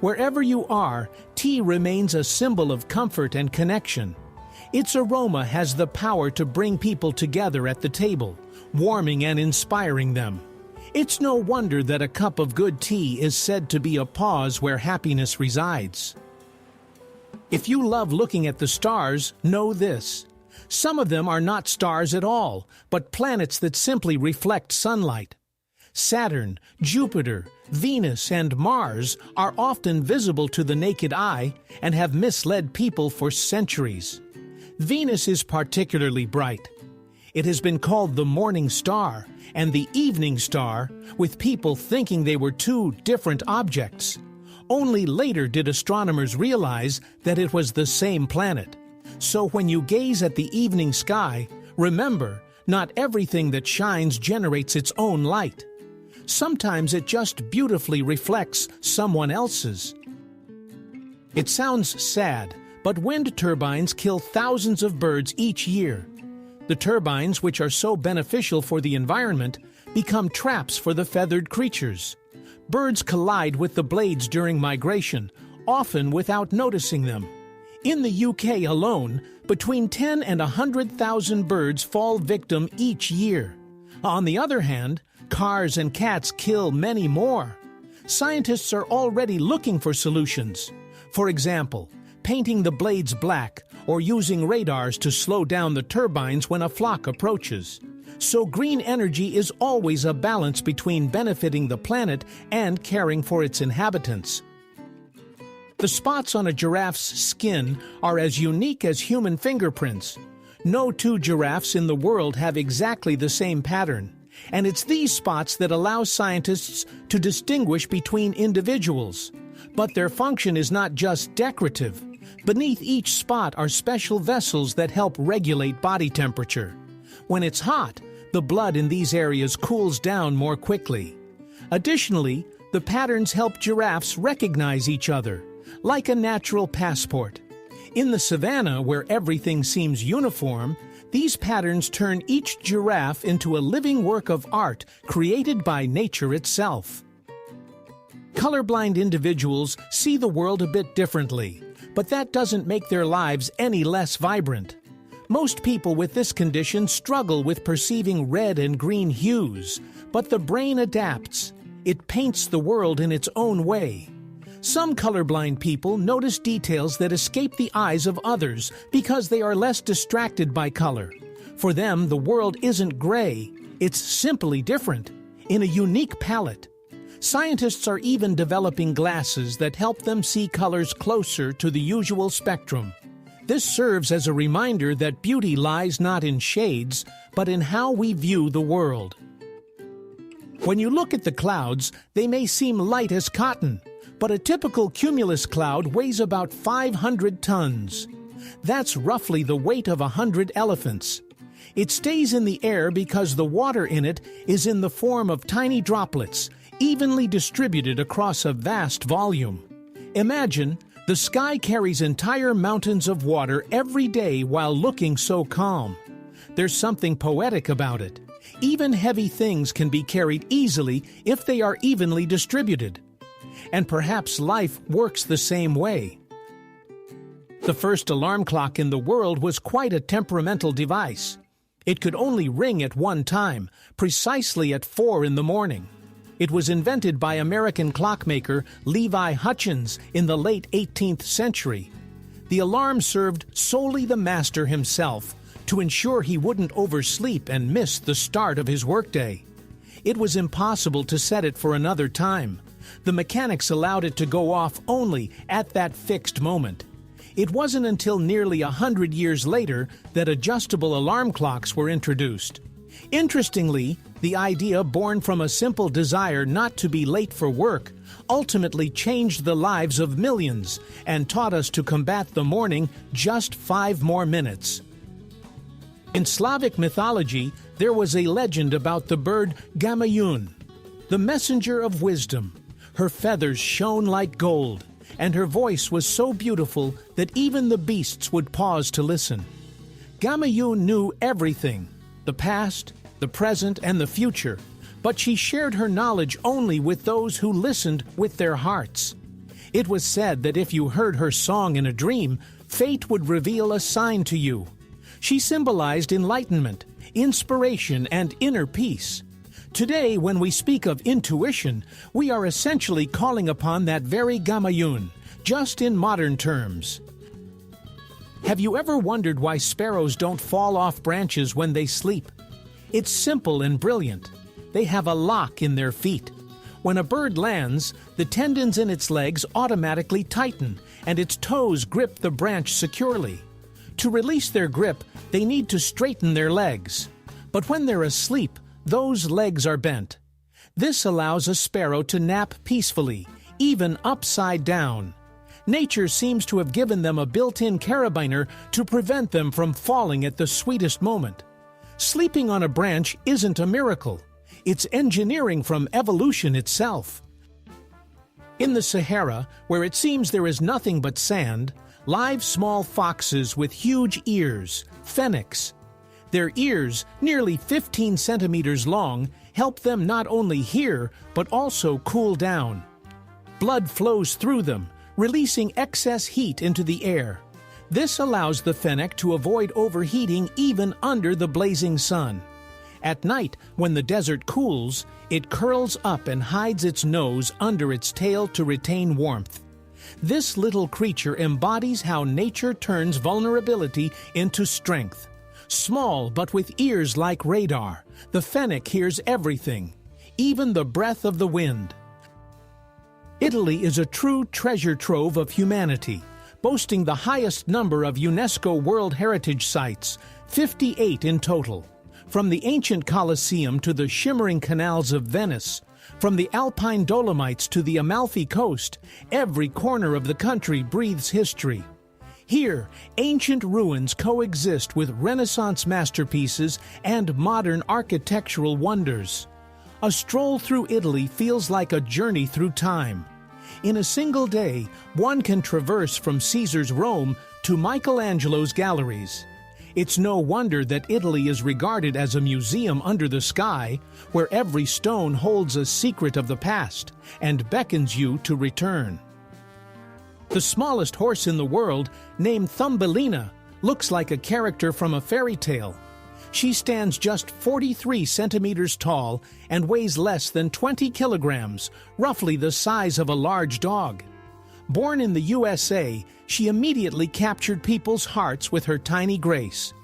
Wherever you are, tea remains a symbol of comfort and connection. Its aroma has the power to bring people together at the table, warming and inspiring them. It's no wonder that a cup of good tea is said to be a pause where happiness resides. If you love looking at the stars, know this. Some of them are not stars at all, but planets that simply reflect sunlight. Saturn, Jupiter, Venus, and Mars are often visible to the naked eye and have misled people for centuries. Venus is particularly bright. It has been called the morning star and the evening star, with people thinking they were two different objects. Only later did astronomers realize that it was the same planet. So when you gaze at the evening sky, remember, not everything that shines generates its own light. Sometimes it just beautifully reflects someone else's. It sounds sad, but wind turbines kill thousands of birds each year. The turbines, which are so beneficial for the environment, become traps for the feathered creatures. Birds collide with the blades during migration, often without noticing them. In the UK alone, between 10 and 100,000 birds fall victim each year. On the other hand, cars and cats kill many more. Scientists are already looking for solutions. For example, painting the blades black or using radars to slow down the turbines when a flock approaches. So green energy is always a balance between benefiting the planet and caring for its inhabitants. The spots on a giraffe's skin are as unique as human fingerprints. No 2 giraffes in the world have exactly the same pattern, and it's these spots that allow scientists to distinguish between individuals. But their function is not just decorative. Beneath each spot are special vessels that help regulate body temperature. When it's hot, the blood in these areas cools down more quickly. Additionally, the patterns help giraffes recognize each other, like a natural passport. In the savanna, where everything seems uniform, these patterns turn each giraffe into a living work of art created by nature itself. Colorblind individuals see the world a bit differently, but that doesn't make their lives any less vibrant. Most people with this condition struggle with perceiving red and green hues, but the brain adapts. It paints the world in its own way. Some colorblind people notice details that escape the eyes of others because they are less distracted by color. For them, the world isn't gray, it's simply different, in a unique palette. Scientists are even developing glasses that help them see colors closer to the usual spectrum. This serves as a reminder that beauty lies not in shades, but in how we view the world. When you look at the clouds, they may seem light as cotton, but a typical cumulus cloud weighs about 500 tons. That's roughly the weight of 100 elephants. It stays in the air because the water in it is in the form of tiny droplets, evenly distributed across a vast volume. Imagine, the sky carries entire mountains of water every day while looking so calm. There's something poetic about it. Even heavy things can be carried easily if they are evenly distributed. And perhaps life works the same way. The first alarm clock in the world was quite a temperamental device. It could only ring at one time, precisely at 4 in the morning. It was invented by American clockmaker Levi Hutchins in the late 18th century. The alarm served solely the master himself to ensure he wouldn't oversleep and miss the start of his workday. It was impossible to set it for another time. The mechanics allowed it to go off only at that fixed moment. It wasn't until nearly 100 years later that adjustable alarm clocks were introduced. Interestingly, the idea born from a simple desire not to be late for work ultimately changed the lives of millions and taught us to combat the morning just 5 more minutes. In Slavic mythology, there was a legend about the bird Gamayun, the messenger of wisdom. Her feathers shone like gold, and her voice was so beautiful that even the beasts would pause to listen. Gamayun knew everything, the past, the present, and the future, but she shared her knowledge only with those who listened with their hearts. It was said that if you heard her song in a dream, fate would reveal a sign to you. She symbolized enlightenment, inspiration, and inner peace. Today, when we speak of intuition, we are essentially calling upon that very Gamayun, just in modern terms. Have you ever wondered why sparrows don't fall off branches when they sleep? It's simple and brilliant. They have a lock in their feet. When a bird lands, the tendons in its legs automatically tighten, and its toes grip the branch securely. To release their grip, they need to straighten their legs. But when they're asleep, those legs are bent. This allows a sparrow to nap peacefully, even upside down. Nature seems to have given them a built-in carabiner to prevent them from falling at the sweetest moment. Sleeping on a branch isn't a miracle. It's engineering from evolution itself. In the Sahara, where it seems there is nothing but sand, live small foxes with huge ears, fennecs. Their ears, nearly 15 centimeters long, help them not only hear, but also cool down. Blood flows through them, releasing excess heat into the air. This allows the fennec to avoid overheating even under the blazing sun. At night, when the desert cools, it curls up and hides its nose under its tail to retain warmth. This little creature embodies how nature turns vulnerability into strength. Small but with ears like radar, the fennec hears everything, even the breath of the wind. Italy is a true treasure trove of humanity, boasting the highest number of UNESCO World Heritage Sites, 58 in total. From the ancient Colosseum to the shimmering canals of Venice, from the Alpine Dolomites to the Amalfi Coast, every corner of the country breathes history. Here, ancient ruins coexist with Renaissance masterpieces and modern architectural wonders. A stroll through Italy feels like a journey through time. In a single day, one can traverse from Caesar's Rome to Michelangelo's galleries. It's no wonder that Italy is regarded as a museum under the sky, where every stone holds a secret of the past and beckons you to return. The smallest horse in the world, named Thumbelina, looks like a character from a fairy tale. She stands just 43 centimeters tall and weighs less than 20 kilograms, roughly the size of a large dog. Born in the USA, she immediately captured people's hearts with her tiny grace.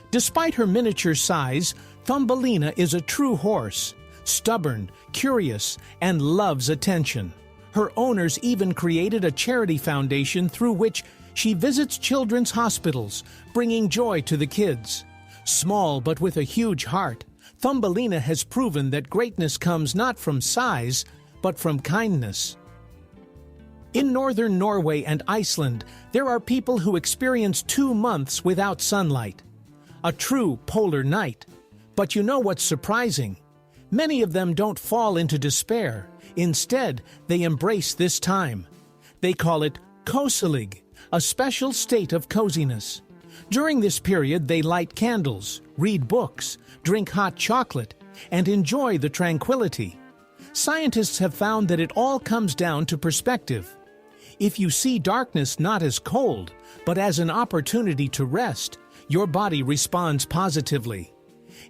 Despite her miniature size, Thumbelina is a true horse, stubborn, curious, and loves attention. Her owners even created a charity foundation through which she visits children's hospitals, bringing joy to the kids. Small but with a huge heart, Thumbelina has proven that greatness comes not from size, but from kindness. In northern Norway and Iceland, there are people who experience 2 months without sunlight. A true polar night. But you know what's surprising? Many of them don't fall into despair. Instead, they embrace this time. They call it koselig, a special state of coziness. During this period, they light candles, read books, drink hot chocolate, and enjoy the tranquility. Scientists have found that it all comes down to perspective. If you see darkness not as cold, but as an opportunity to rest, your body responds positively.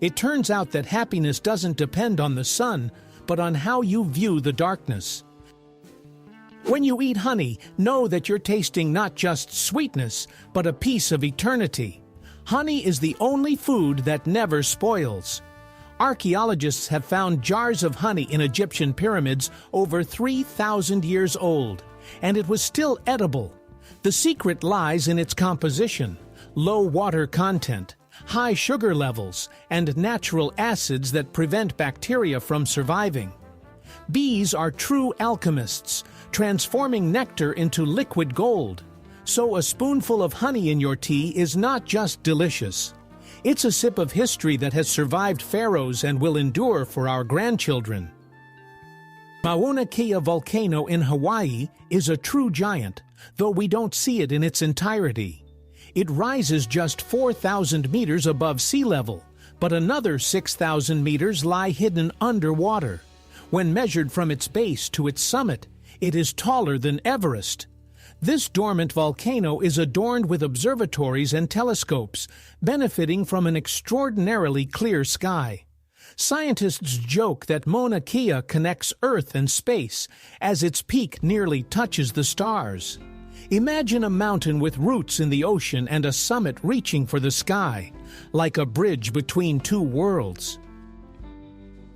It turns out that happiness doesn't depend on the sun, but on how you view the darkness. When you eat honey, know that you're tasting not just sweetness, but a piece of eternity. Honey is the only food that never spoils. Archaeologists have found jars of honey in Egyptian pyramids over 3,000 years old, and it was still edible. The secret lies in its composition: low water content, high sugar levels, and natural acids that prevent bacteria from surviving. Bees are true alchemists, transforming nectar into liquid gold. So a spoonful of honey in your tea is not just delicious. It's a sip of history that has survived pharaohs and will endure for our grandchildren. Mauna Kea volcano in Hawaii is a true giant, though we don't see it in its entirety. It rises just 4,000 meters above sea level, but another 6,000 meters lie hidden underwater. When measured from its base to its summit, it is taller than Everest. This dormant volcano is adorned with observatories and telescopes, benefiting from an extraordinarily clear sky. Scientists joke that Mauna Kea connects Earth and space, as its peak nearly touches the stars. Imagine a mountain with roots in the ocean and a summit reaching for the sky, like a bridge between two worlds.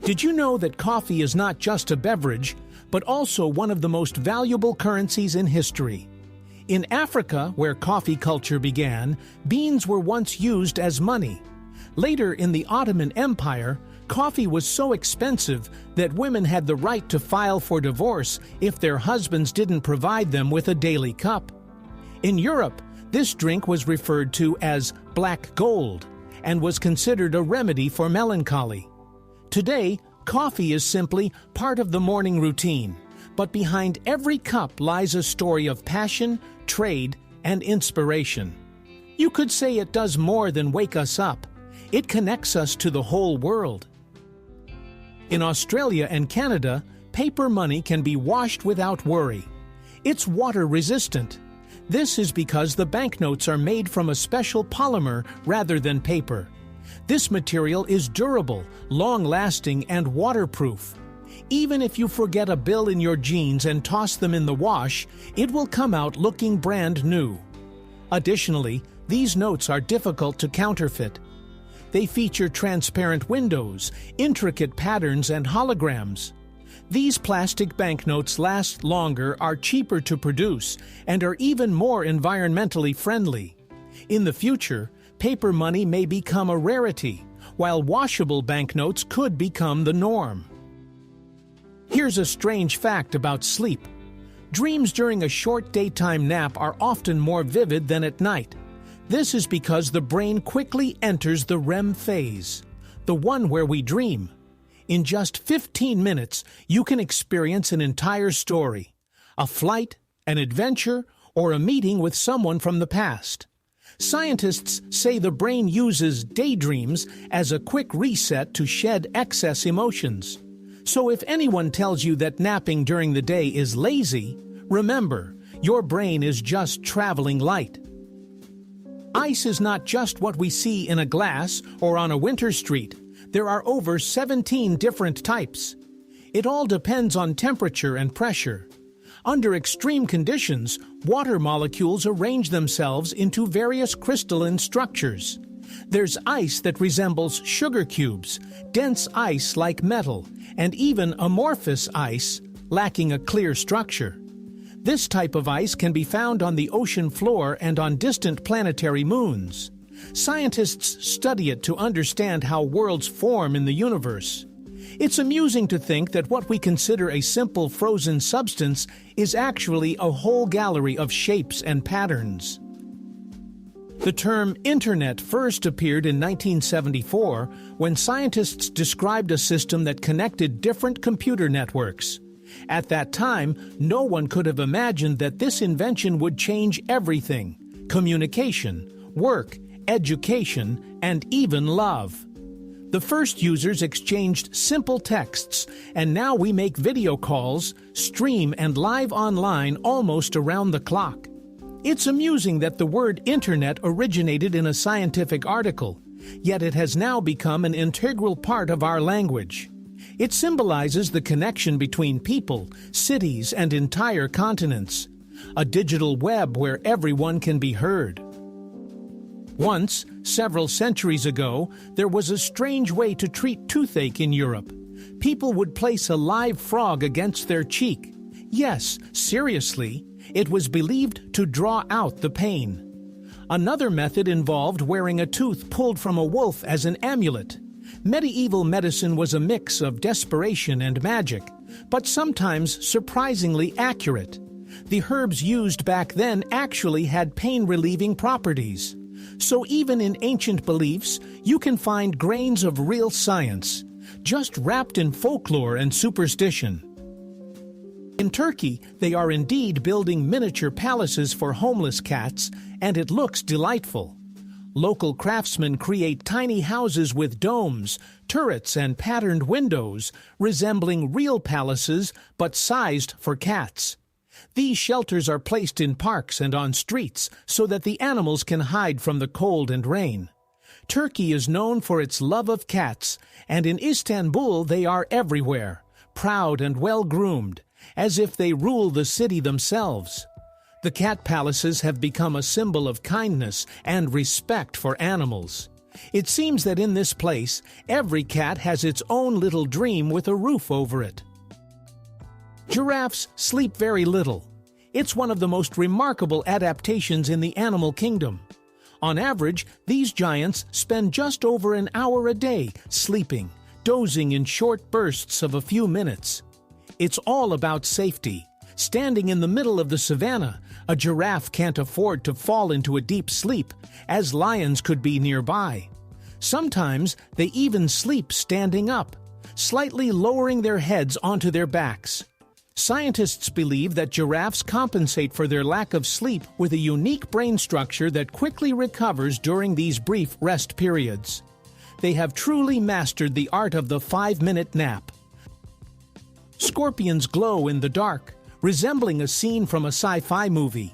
Did you know that coffee is not just a beverage, but also one of the most valuable currencies in history? In Africa, where coffee culture began, beans were once used as money. Later in the Ottoman Empire, coffee was so expensive that women had the right to file for divorce if their husbands didn't provide them with a daily cup. In Europe, this drink was referred to as black gold and was considered a remedy for melancholy. Today, coffee is simply part of the morning routine, but behind every cup lies a story of passion, trade, and inspiration. You could say it does more than wake us up. It connects us to the whole world. In Australia and Canada, paper money can be washed without worry. It's water-resistant. This is because the banknotes are made from a special polymer rather than paper. This material is durable, long-lasting, and waterproof. Even if you forget a bill in your jeans and toss them in the wash, it will come out looking brand new. Additionally, these notes are difficult to counterfeit. They feature transparent windows, intricate patterns, and holograms. These plastic banknotes last longer, are cheaper to produce, and are even more environmentally friendly. In the future, paper money may become a rarity, while washable banknotes could become the norm. Here's a strange fact about sleep. Dreams during a short daytime nap are often more vivid than at night. This is because the brain quickly enters the REM phase, the one where we dream. In just 15 minutes, you can experience an entire story, a flight, an adventure, or a meeting with someone from the past. Scientists say the brain uses daydreams as a quick reset to shed excess emotions. So if anyone tells you that napping during the day is lazy, remember, your brain is just traveling light. Ice is not just what we see in a glass or on a winter street. There are over 17 different types. It all depends on temperature and pressure. Under extreme conditions, water molecules arrange themselves into various crystalline structures. There's ice that resembles sugar cubes, dense ice like metal, and even amorphous ice, lacking a clear structure. This type of ice can be found on the ocean floor and on distant planetary moons. Scientists study it to understand how worlds form in the universe. It's amusing to think that what we consider a simple frozen substance is actually a whole gallery of shapes and patterns. The term Internet first appeared in 1974 when scientists described a system that connected different computer networks. At that time, no one could have imagined that this invention would change everything: communication, work, education, and even love. The first users exchanged simple texts, and now we make video calls, stream, and live online almost around the clock. It's amusing that the word Internet originated in a scientific article, yet it has now become an integral part of our language. It symbolizes the connection between people, cities, and entire continents. A digital web where everyone can be heard. Once, several centuries ago, there was a strange way to treat toothache in Europe. People would place a live frog against their cheek. Yes, seriously, it was believed to draw out the pain. Another method involved wearing a tooth pulled from a wolf as an amulet. Medieval medicine was a mix of desperation and magic, but sometimes surprisingly accurate. The herbs used back then actually had pain-relieving properties. So even in ancient beliefs, you can find grains of real science, just wrapped in folklore and superstition. In Turkey, they are indeed building miniature palaces for homeless cats, and it looks delightful. Local craftsmen create tiny houses with domes, turrets, and patterned windows, resembling real palaces but sized for cats. These shelters are placed in parks and on streets so that the animals can hide from the cold and rain. Turkey is known for its love of cats, and in Istanbul they are everywhere, proud and well-groomed, as if they rule the city themselves. The cat palaces have become a symbol of kindness and respect for animals. It seems that in this place, every cat has its own little dream with a roof over it. Giraffes sleep very little. It's one of the most remarkable adaptations in the animal kingdom. On average, these giants spend just over an hour a day sleeping, dozing in short bursts of a few minutes. It's all about safety. Standing in the middle of the savannah, a giraffe can't afford to fall into a deep sleep, as lions could be nearby. Sometimes they even sleep standing up, slightly lowering their heads onto their backs. Scientists believe that giraffes compensate for their lack of sleep with a unique brain structure that quickly recovers during these brief rest periods. They have truly mastered the art of the 5-minute nap. Scorpions glow in the dark, resembling a scene from a sci-fi movie.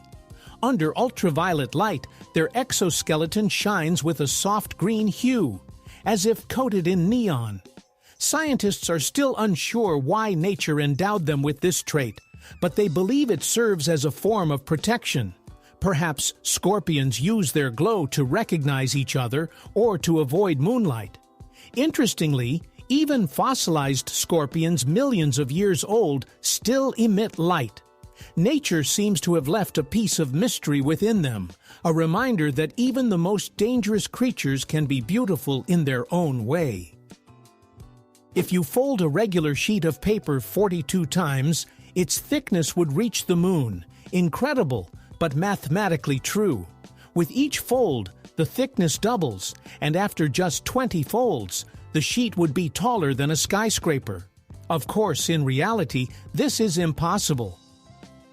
Under ultraviolet light, their exoskeleton shines with a soft green hue, as if coated in neon. Scientists are still unsure why nature endowed them with this trait, but they believe it serves as a form of protection. Perhaps scorpions use their glow to recognize each other or to avoid moonlight. Interestingly, even fossilized scorpions millions of years old still emit light. Nature seems to have left a piece of mystery within them, a reminder that even the most dangerous creatures can be beautiful in their own way. If you fold a regular sheet of paper 42 times, its thickness would reach the moon. Incredible, but mathematically true. With each fold, the thickness doubles, and after just 20 folds, the sheet would be taller than a skyscraper. Of course, in reality, this is impossible.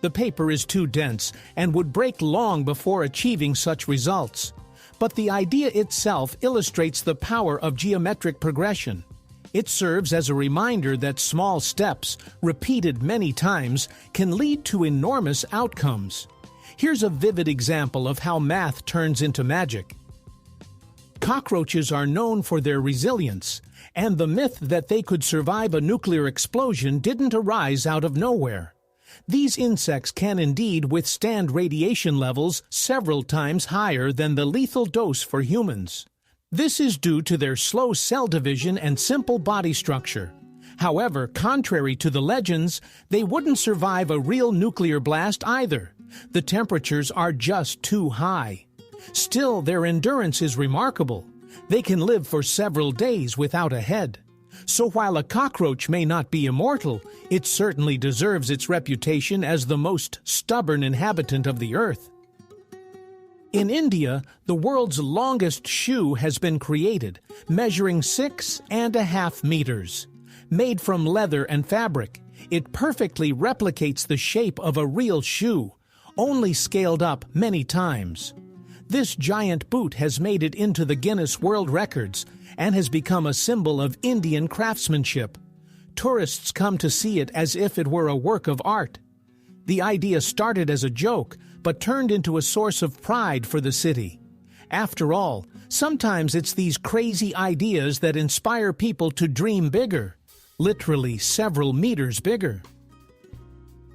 The paper is too dense and would break long before achieving such results. But the idea itself illustrates the power of geometric progression. It serves as a reminder that small steps, repeated many times, can lead to enormous outcomes. Here's a vivid example of how math turns into magic. Cockroaches are known for their resilience, and the myth that they could survive a nuclear explosion didn't arise out of nowhere. These insects can indeed withstand radiation levels several times higher than the lethal dose for humans. This is due to their slow cell division and simple body structure. However, contrary to the legends, they wouldn't survive a real nuclear blast either. The temperatures are just too high. Still, their endurance is remarkable. They can live for several days without a head. So while a cockroach may not be immortal, it certainly deserves its reputation as the most stubborn inhabitant of the earth. In India, the world's longest shoe has been created, measuring 6.5 meters. Made from leather and fabric, it perfectly replicates the shape of a real shoe, only scaled up many times. This giant boot has made it into the Guinness World Records and has become a symbol of Indian craftsmanship. Tourists come to see it as if it were a work of art. The idea started as a joke, but turned into a source of pride for the city. After all, sometimes it's these crazy ideas that inspire people to dream bigger, literally several meters bigger.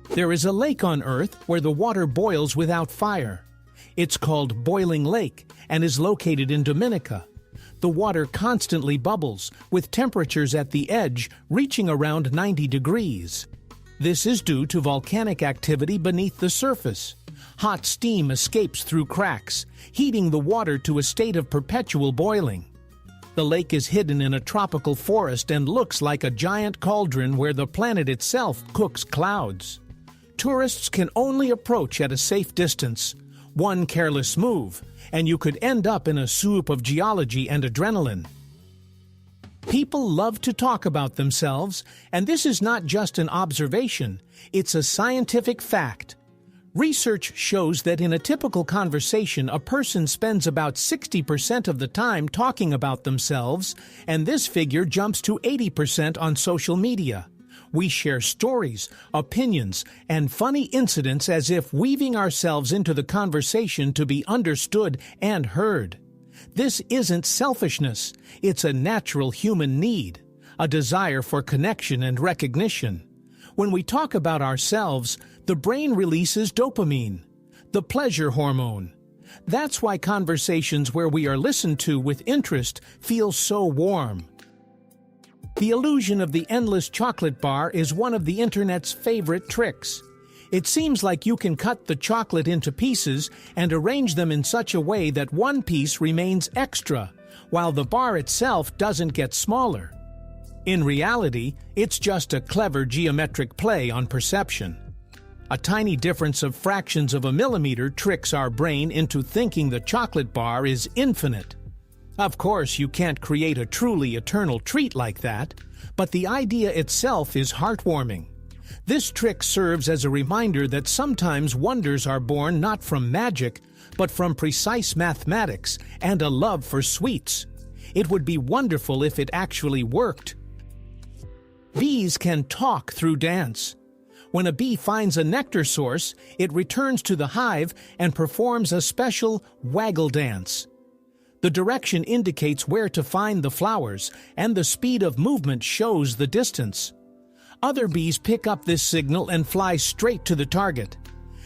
There is a lake on Earth where the water boils without fire. It's called Boiling Lake and is located in Dominica. The water constantly bubbles, with temperatures at the edge reaching around 90 degrees. This is due to volcanic activity beneath the surface. Hot steam escapes through cracks, heating the water to a state of perpetual boiling. The lake is hidden in a tropical forest and looks like a giant cauldron where the planet itself cooks clouds. Tourists can only approach at a safe distance. One careless move, and you could end up in a soup of geology and adrenaline. People love to talk about themselves, and this is not just an observation, it's a scientific fact. Research shows that in a typical conversation, a person spends about 60% of the time talking about themselves, and this figure jumps to 80% on social media. We share stories, opinions, and funny incidents as if weaving ourselves into the conversation to be understood and heard. This isn't selfishness, it's a natural human need, a desire for connection and recognition. When we talk about ourselves, the brain releases dopamine, the pleasure hormone. That's why conversations where we are listened to with interest feel so warm. The illusion of the endless chocolate bar is one of the internet's favorite tricks. It seems like you can cut the chocolate into pieces and arrange them in such a way that one piece remains extra, while the bar itself doesn't get smaller. In reality, it's just a clever geometric play on perception. A tiny difference of fractions of a millimeter tricks our brain into thinking the chocolate bar is infinite. Of course, you can't create a truly eternal treat like that, but the idea itself is heartwarming. This trick serves as a reminder that sometimes wonders are born not from magic, but from precise mathematics and a love for sweets. It would be wonderful if it actually worked. Bees can talk through dance. When a bee finds a nectar source, it returns to the hive and performs a special waggle dance. The direction indicates where to find the flowers, and the speed of movement shows the distance. Other bees pick up this signal and fly straight to the target.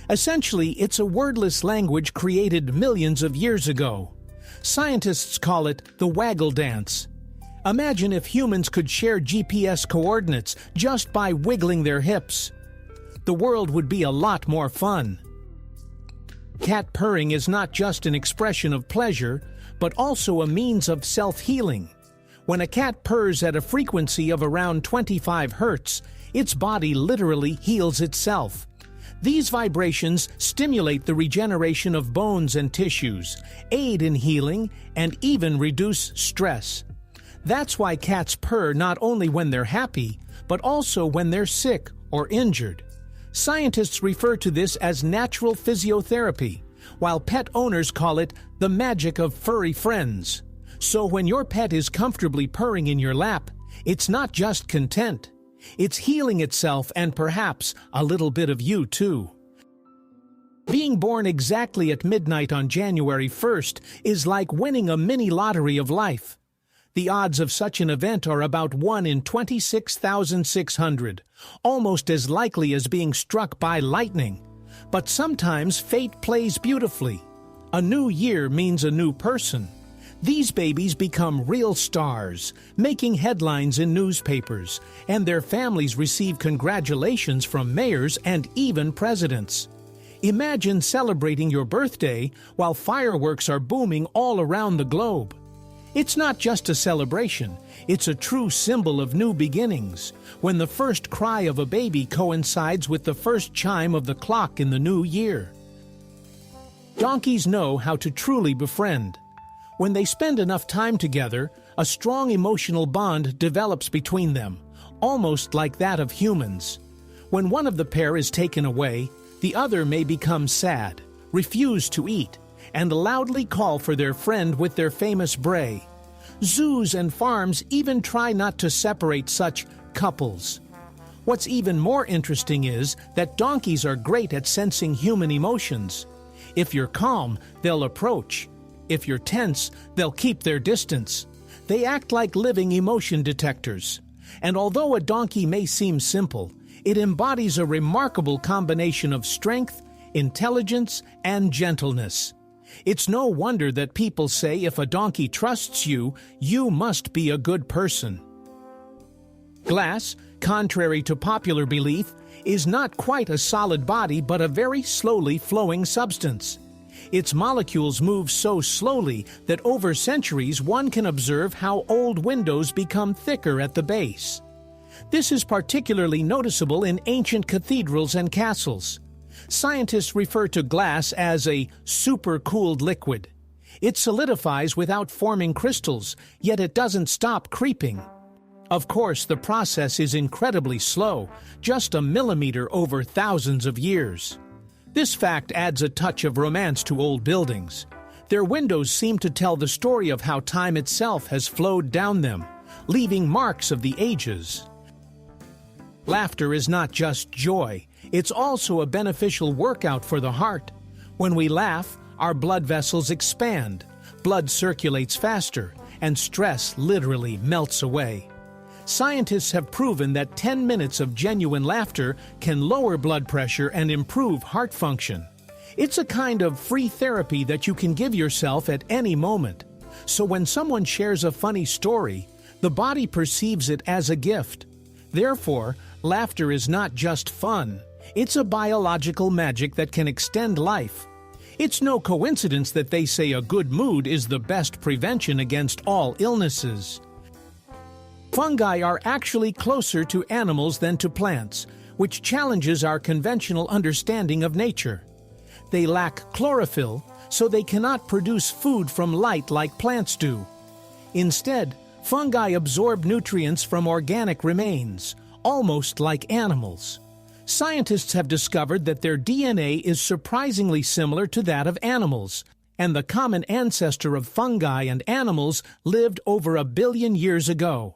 Essentially, it's a wordless language created millions of years ago. Scientists call it the waggle dance. Imagine if humans could share GPS coordinates just by wiggling their hips. The world would be a lot more fun. Cat purring is not just an expression of pleasure, but also a means of self-healing. When a cat purrs at a frequency of around 25 Hz, its body literally heals itself. These vibrations stimulate the regeneration of bones and tissues, aid in healing, and even reduce stress. That's why cats purr not only when they're happy, but also when they're sick or injured. Scientists refer to this as natural physiotherapy, while pet owners call it the magic of furry friends. So when your pet is comfortably purring in your lap, it's not just content. It's healing itself and perhaps a little bit of you too. Being born exactly at midnight on January 1st is like winning a mini lottery of life. The odds of such an event are about 1 in 26,600, almost as likely as being struck by lightning. But sometimes fate plays beautifully. A new year means a new person. These babies become real stars, making headlines in newspapers, and their families receive congratulations from mayors and even presidents. Imagine celebrating your birthday while fireworks are booming all around the globe. It's not just a celebration, it's a true symbol of new beginnings, when the first cry of a baby coincides with the first chime of the clock in the new year. Donkeys know how to truly befriend. When they spend enough time together, a strong emotional bond develops between them, almost like that of humans. When one of the pair is taken away, the other may become sad, refuse to eat, and loudly call for their friend with their famous bray. Zoos and farms even try not to separate such couples. What's even more interesting is that donkeys are great at sensing human emotions. If you're calm, they'll approach. If you're tense, they'll keep their distance. They act like living emotion detectors. And although a donkey may seem simple, it embodies a remarkable combination of strength, intelligence, and gentleness. It's no wonder that people say if a donkey trusts you, you must be a good person. Glass, contrary to popular belief, is not quite a solid body but a very slowly flowing substance. Its molecules move so slowly that over centuries one can observe how old windows become thicker at the base. This is particularly noticeable in ancient cathedrals and castles. Scientists refer to glass as a supercooled liquid. It solidifies without forming crystals, yet it doesn't stop creeping. Of course, the process is incredibly slow, just a millimeter over thousands of years. This fact adds a touch of romance to old buildings. Their windows seem to tell the story of how time itself has flowed down them, leaving marks of the ages. Laughter is not just joy, it's also a beneficial workout for the heart. When we laugh, our blood vessels expand, blood circulates faster, and stress literally melts away. Scientists have proven that 10 minutes of genuine laughter can lower blood pressure and improve heart function. It's a kind of free therapy that you can give yourself at any moment. So when someone shares a funny story, the body perceives it as a gift. Therefore, laughter is not just fun. It's a biological magic that can extend life. It's no coincidence that they say a good mood is the best prevention against all illnesses. Fungi are actually closer to animals than to plants, which challenges our conventional understanding of nature. They lack chlorophyll, so they cannot produce food from light like plants do. Instead, fungi absorb nutrients from organic remains, almost like animals. Scientists have discovered that their DNA is surprisingly similar to that of animals, and the common ancestor of fungi and animals lived over 1 billion years ago.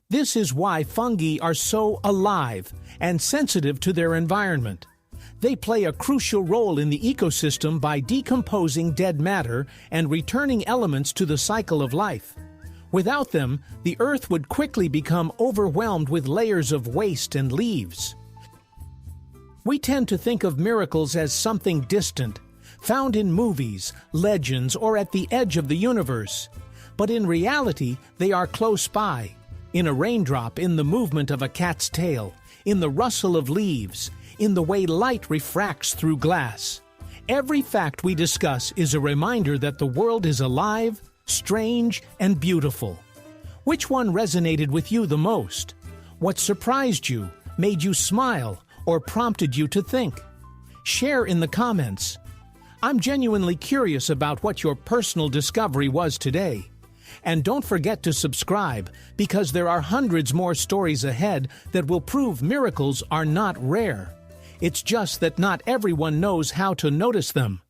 This is why fungi are so alive and sensitive to their environment. They play a crucial role in the ecosystem by decomposing dead matter and returning elements to the cycle of life. Without them, the earth would quickly become overwhelmed with layers of waste and leaves. We tend to think of miracles as something distant, found in movies, legends, or at the edge of the universe. But in reality, they are close by. In a raindrop, in the movement of a cat's tail, in the rustle of leaves, in the way light refracts through glass. Every fact we discuss is a reminder that the world is alive, strange, and beautiful. Which one resonated with you the most? What surprised you, made you smile, or prompted you to think? Share in the comments. I'm genuinely curious about what your personal discovery was today. And don't forget to subscribe, because there are hundreds more stories ahead that will prove miracles are not rare. It's just that not everyone knows how to notice them.